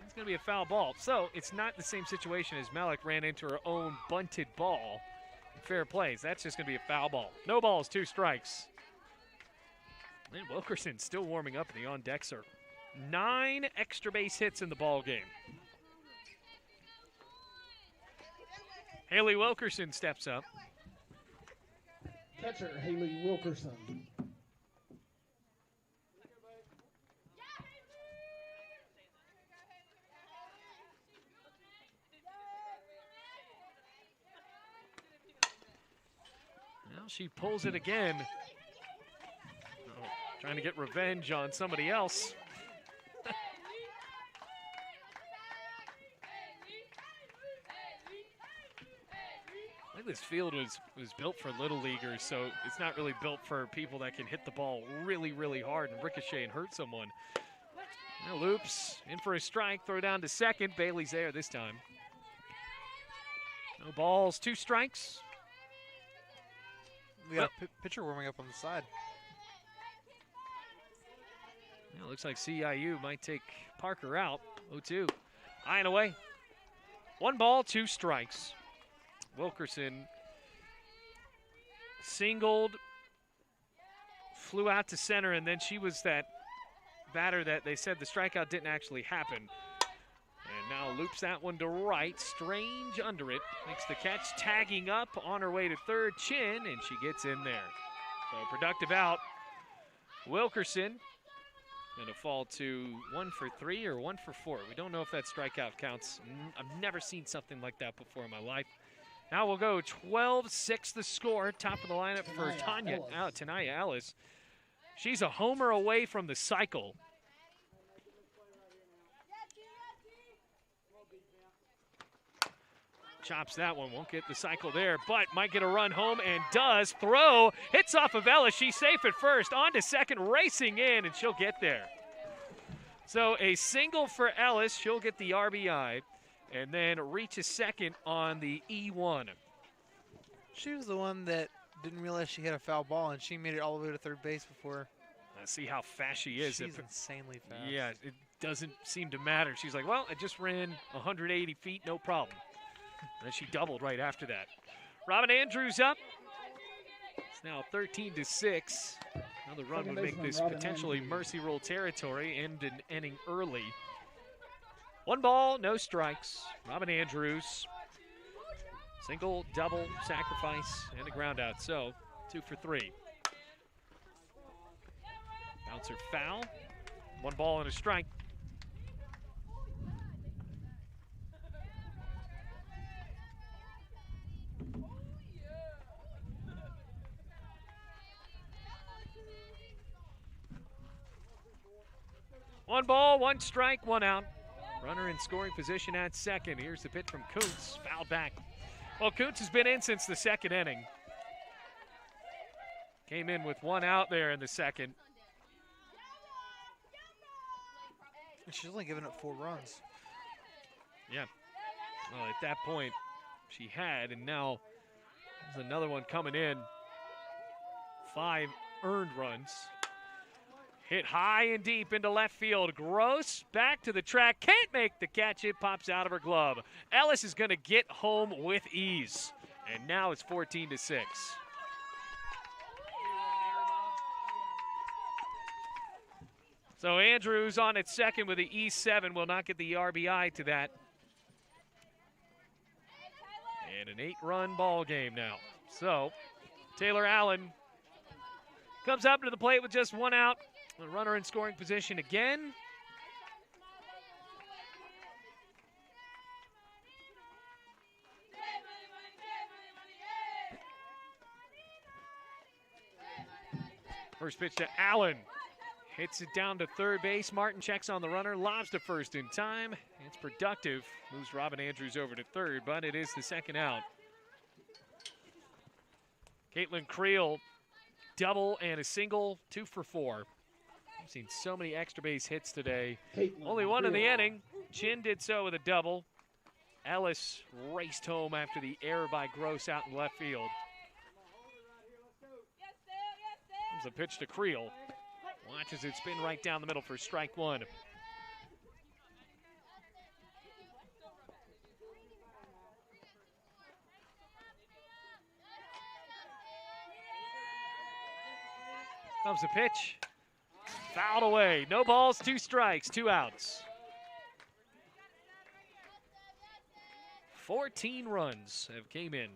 It's going to be a foul ball. So it's not the same situation as Malik ran into her own bunted ball. Fair plays. That's just going to be a foul ball. No balls, 2 strikes. And Wilkerson still warming up in the on-deck circle. 9 extra base hits in the ball game. Haley Wilkerson steps up. Catcher, Haley Wilkerson. Now she pulls it again. Oh, trying to get revenge on somebody else. I think this field was built for little leaguers, so it's not really built for people that can hit the ball really, really hard and ricochet and hurt someone. Now loops in for a strike, throw down to second. Bailey's there this time. No balls, 2 strikes. We got a pitcher warming up on the side. Yeah, looks like CIU might take Parker out. 0-2. High and away. 1 ball, 2 strikes. Wilkerson singled, flew out to center, and then she was that batter that they said the strikeout didn't actually happen. And now loops that one to right. Strange under it. Makes the catch, tagging up on her way to third. Chin, and she gets in there. So productive out. Wilkerson going to fall to 1 for 3 or 1 for 4. We don't know if that strikeout counts. I've never seen something like that before in my life. Now we'll go 12-6 the score. Top of the lineup for Tanaya Ellis. She's a homer away from the cycle. Chops that one, won't get the cycle there, but might get a run home and does. Throw, hits off of Ellis. She's safe at first, on to second, racing in, and she'll get there. So a single for Ellis. She'll get the RBI and then reach a second on the E1. She was the one that didn't realize she had a foul ball, and she made it all the way to third base before. See how fast she is. She's insanely fast. Yeah, it doesn't seem to matter. She's like, well, I just ran 180 feet, no problem. And then she doubled right after that. Robin Andrews up. It's now 13-6. Another run would make this potentially mercy rule territory, end an inning early. 1 ball, no strikes. Robin Andrews. Single, double, sacrifice, and a ground out. So 2 for 3. Bouncer foul. 1 ball and a strike. One ball, 1 strike, 1 out. Runner in scoring position at second. Here's the pitch from Kuntz, fouled back. Well, Kuntz has been in since the second inning. Came in with one out there in the second. She's only given up 4 runs. Yeah. Well, at that point, she had, and now there's another one coming in. 5 earned runs. Hit high and deep into left field. Gross back to the track. Can't make the catch. It pops out of her glove. Ellis is going to get home with ease. And now it's 14-6. So Andrews on at second with the E7 will not get the RBI to that. And an 8-run ball game now. So Taylor Allen comes up to the plate with just 1 out. The runner in scoring position again. First pitch to Allen. Hits it down to third base. Martin checks on the runner, lobs to first in time. It's productive. Moves Robin Andrews over to third, but it is the second out. Caitlin Creel, double and a single, 2 for 4. I've seen so many extra base hits today. Only one in the inning. Chin did so with a double. Ellis raced home after the error by Gross out in left field. Comes a pitch to Creel. Watches it spin right down the middle for strike 1. Comes the pitch. Fouled away. No balls, 2 strikes, 2 outs. 14 runs have came in.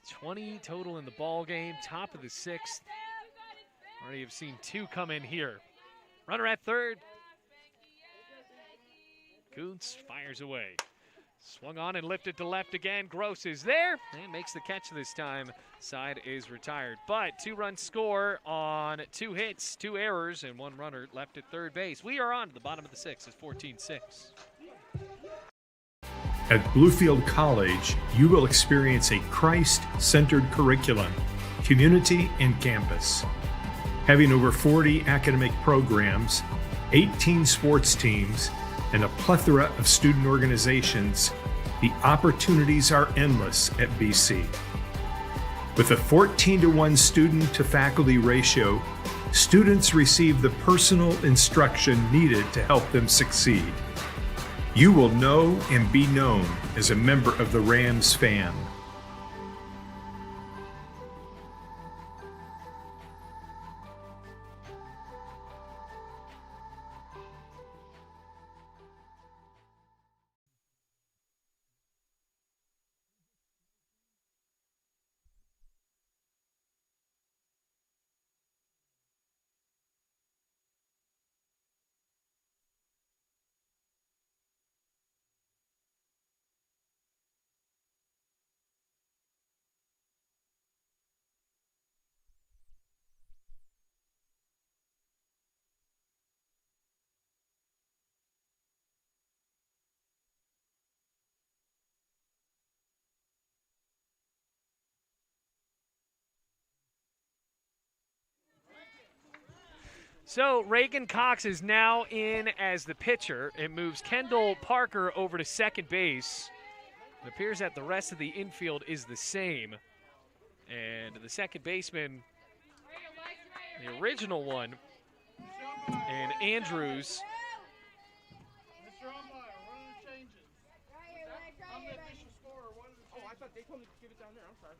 20 total in the ball game. Top of the 6th. Already have seen 2 come in here. Runner at third. Kuntz fires away. Swung on and lifted to left again. Gross is there and makes the catch this time. Side is retired. But 2-run score on 2 hits, 2 errors, and 1 runner left at third base. We are on to the bottom of the 6th. It's 14-6. At Bluefield College, you will experience a Christ-centered curriculum, community, and campus. Having over 40 academic programs, 18 sports teams, and a plethora of student organizations, the opportunities are endless at BC. With a 14-to-1 student-to-faculty ratio, students receive the personal instruction needed to help them succeed. You will know and be known as a member of the Rams fan. So Reagan Cox is now in as the pitcher. It moves Kendall Parker over to second base. It appears that the rest of the infield is the same. And the second baseman, the original one, and Andrews. Mr. Umpire, what are the changes? I'm the official scorer. Oh, I thought they told me to give it down there. I'm sorry.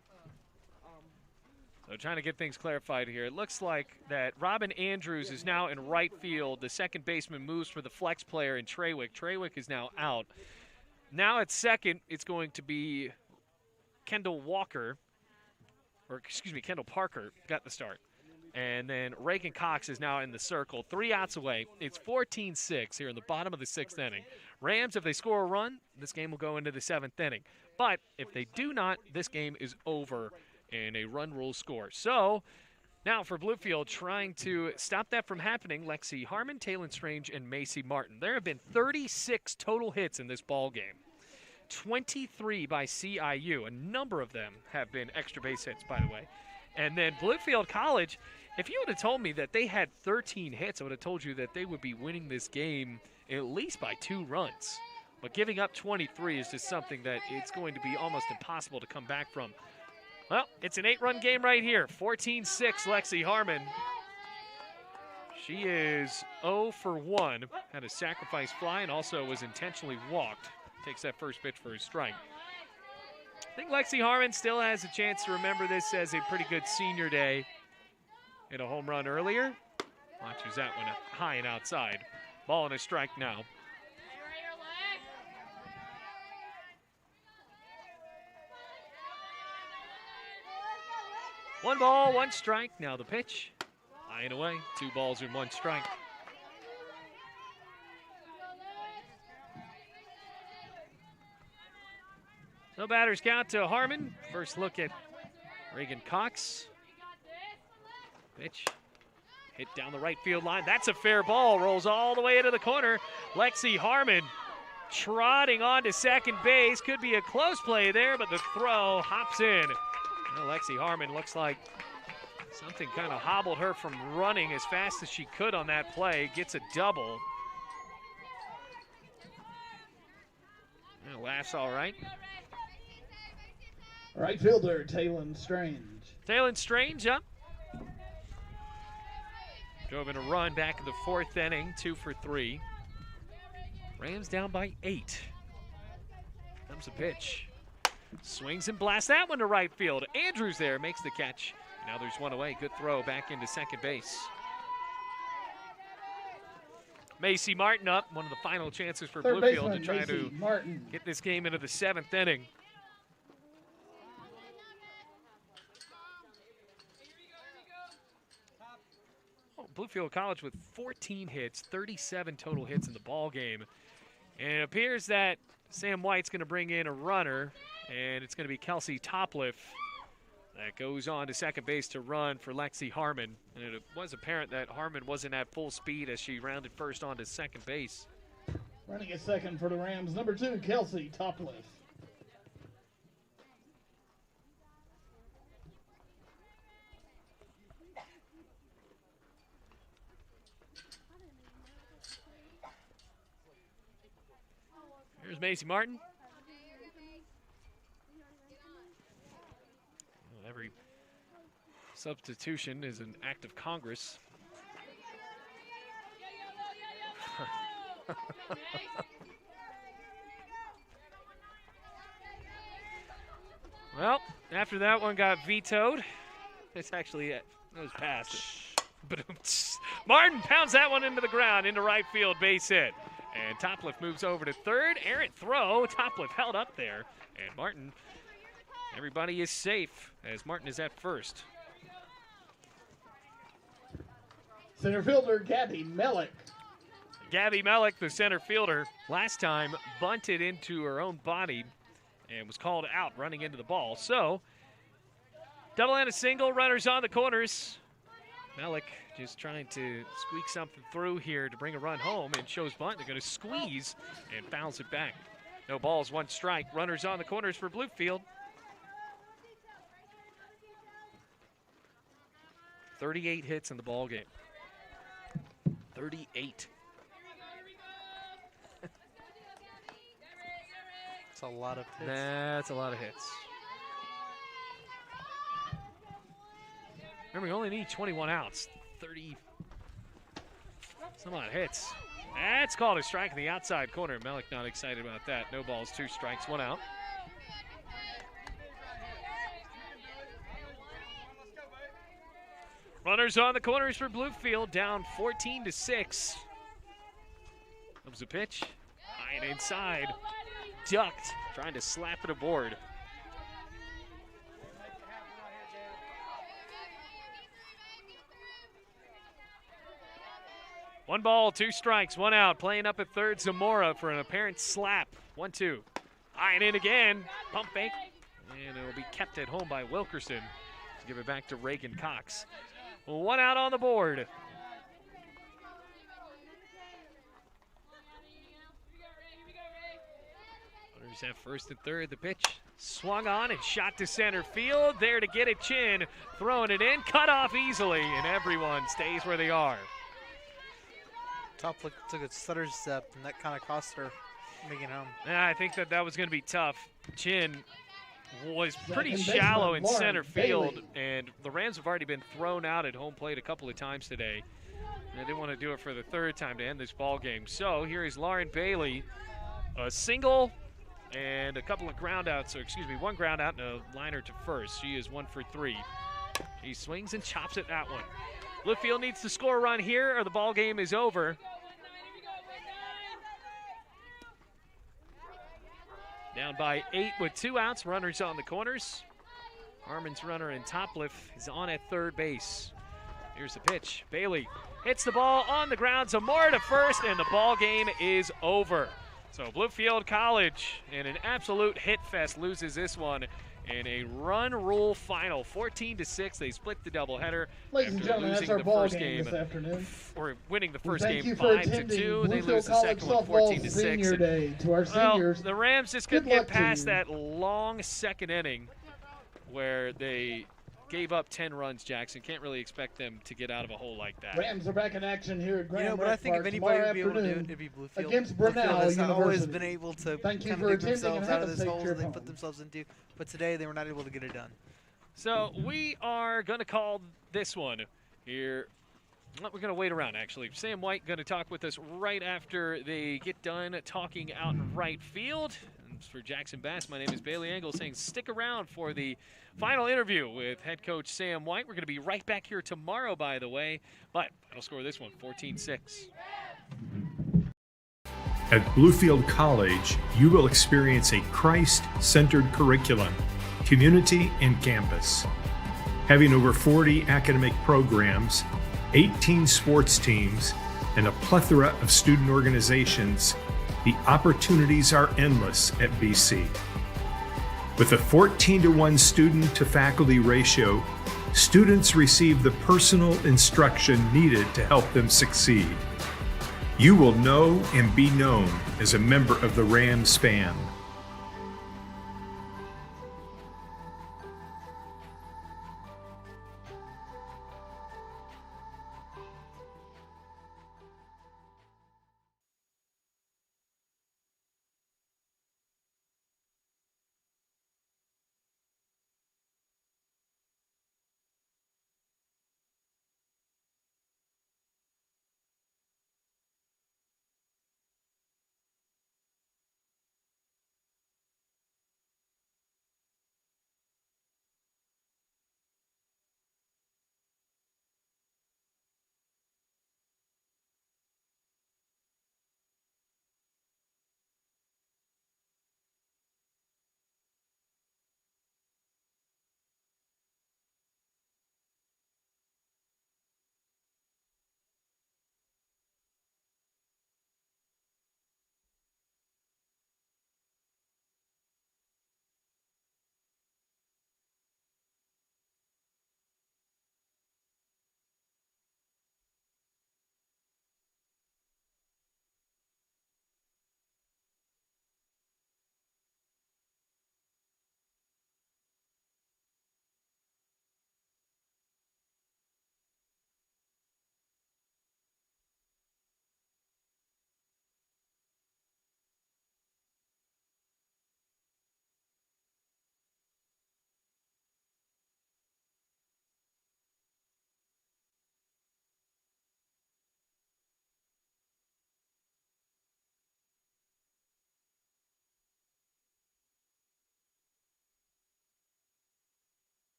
So trying to get things clarified here. It looks like that Robin Andrews is now in right field. The second baseman moves for the flex player in Treywick. Treywick is now out. Now at second, it's going to be Kendall Parker got the start. And then Reagan Cox is now in the circle. 3 outs away. It's 14-6 here in the bottom of the 6th inning. Rams, if they score a run, this game will go into the 7th inning. But if they do not, this game is over in a run rule score. So Now for Bluefield, trying to stop that from happening, Lexi Harmon, Taylor Strange, and Macy Martin. There have been 36 total hits in this ball game. 23 by CIU. A number of them have been extra base hits, by the way. And then Bluefield College, if you would have told me that they had 13 hits, I would have told you that they would be winning this game at least by 2 runs. But giving up 23 is just something that it's going to be almost impossible to come back from. Well, it's an 8-run game right here. 14-6, Lexi Harmon. She is 0 for 1. Had a sacrifice fly and also was intentionally walked. Takes that first pitch for a strike. I think Lexi Harmon still has a chance to remember this as a pretty good senior day. Hit a home run earlier. Launches that one high and outside. Ball and a strike now. One ball, 1 strike. Now the pitch. High and away. 2 balls and 1 strike. No batters count to Harmon. First look at Reagan Cox. Pitch. Hit down the right field line. That's a fair ball. Rolls all the way into the corner. Lexi Harmon trotting on to second base. Could be a close play there, but the throw hops in. Well, Lexi Harmon looks like something kind of hobbled her from running as fast as she could on that play. Gets a double. Laughs all right. Right fielder, Taylor Strange. Taylor Strange up. Drove in a run back in the 4th inning, 2 for 3. Rams down by 8. Comes a pitch. Swings and blasts that one to right field. Andrews there makes the catch. Now there's one away. Good throw back into second base. Macy Martin up. One of the final chances for Bluefield to try to get this game into the 7th inning. Bluefield College with 14 hits, 37 total hits in the ball game. And it appears that Sam White's going to bring in a runner, and it's going to be Kelsey Topliff that goes on to second base to run for Lexi Harmon. And it was apparent that Harmon wasn't at full speed as she rounded first onto second base. Running at second for the Rams, number 2, Kelsey Topliff. Here's Macy Martin. Well, every substitution is an act of Congress. Well, after that one got vetoed, it's actually it was passed. Martin pounds that one into the ground, into right field, base hit. And Topliff moves over to third. Errant throw. Topliff held up there. And Martin, everybody is safe as Martin is at first. Center fielder, Gabby Mellick. Gabby Mellick, the center fielder, last time bunted into her own body and was called out running into the ball. So, double and a single, runners on the corners. Mellick just trying to squeak something through here to bring a run home and shows bunt. They're going to squeeze and fouls it back. No balls, 1 strike. Runners on the corners for Bluefield. 38 hits in the ball game. 38. That's a lot of hits. That's a lot of hits. Remember, we only need 21 outs. 30. That's a lot of hits. That's called a strike in the outside corner. Mellick not excited about that. No balls, 2 strikes, 1 out. Runners on the corners for Bluefield, down 14-6. Comes a pitch. High and inside. Ducked, trying to slap it aboard. One ball, 2 strikes, 1 out. Playing up at third, Zamora for an apparent slap. 1-2. High and in again. Pump fake. And it'll be kept at home by Wilkerson to give it back to Reagan Cox. One out on the board. Runners have first and third. The pitch swung on and shot to center field. There to get it, Chin throwing it in, cut off easily, and everyone stays where they are. Top took a stutter step, and that kind of cost her making home. Yeah, I think that was going to be tough. Chin was pretty shallow in center field, and the Rams have already been thrown out at home plate a couple of times today. And they didn't want to do it for the third time to end this ball game. So here is Lauren Bailey, a single and a couple of groundouts, or excuse me, one ground out and a liner to first. She is 1 for 3. She swings and chops at that one. Bluefield needs to score a run here or the ball game is over. Down by 8 with 2 outs, runners on the corners. Harmon's runner in Topliff is on at third base. Here's the pitch. Bailey hits the ball on the ground. Zamora to first, and the ball game is over. So Bluefield College, in an absolute hit fest, loses this one in a run rule final, 14-6. They split the doubleheader. Ladies and gentlemen, that's our ball game this afternoon. Or winning the first Thank game you for 5-2. attending They Bluefield lose the College second one softball Senior 14-6. Day. To our Well, seniors, the Rams just good couldn't get luck to past you. that long second inning where they gave up 10 runs, Jackson. Can't really expect them to get out of a hole like that. Rams are back in action here at Grand You know, but I think if Park anybody tomorrow would be able to do it, afternoon it'd be Bluefield. against Bluefield Brunel has always University. been able to Thank you kind for of dig attending and themselves have out a of this safe hole trip they home. put themselves into. But today they were not able to get it done. So we are going to call this one here. Well, we're going to wait around, actually. Sam White going to talk with us right after they get done talking out in right field. And for Jackson Bass, my name is Bailey Engel saying stick around for the final interview with head coach Sam White. We're going to be right back here tomorrow, by the way. But I'll score this one, 14-6. At Bluefield College, you will experience a Christ-centered curriculum, community, and campus. Having over 40 academic programs, 18 sports teams, and a plethora of student organizations, the opportunities are endless at BC. With a 14-to-1 student-to-faculty ratio, students receive the personal instruction needed to help them succeed. You will know and be known as a member of the Rams fan.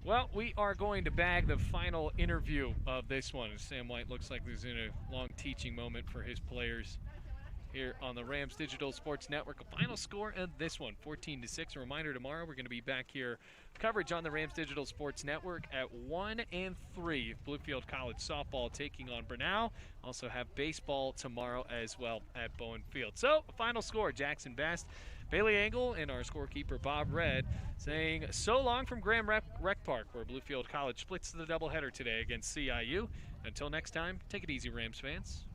Well, we are going to bag the final interview of this one. Sam White looks like there's in a long teaching moment for his players here on the Rams Digital Sports Network. A final score of this one, 14-6. A reminder, tomorrow we're going to be back here. Coverage on the Rams Digital Sports Network at 1 and 3. Bluefield College softball taking on Brenau. Also have baseball tomorrow as well at Bowen Field. So, a final score, Jackson Best, Bailey Engel, and our scorekeeper Bob Red saying so long from Graham Rec Park, where Bluefield College splits the doubleheader today against CIU. Until next time, take it easy, Rams fans.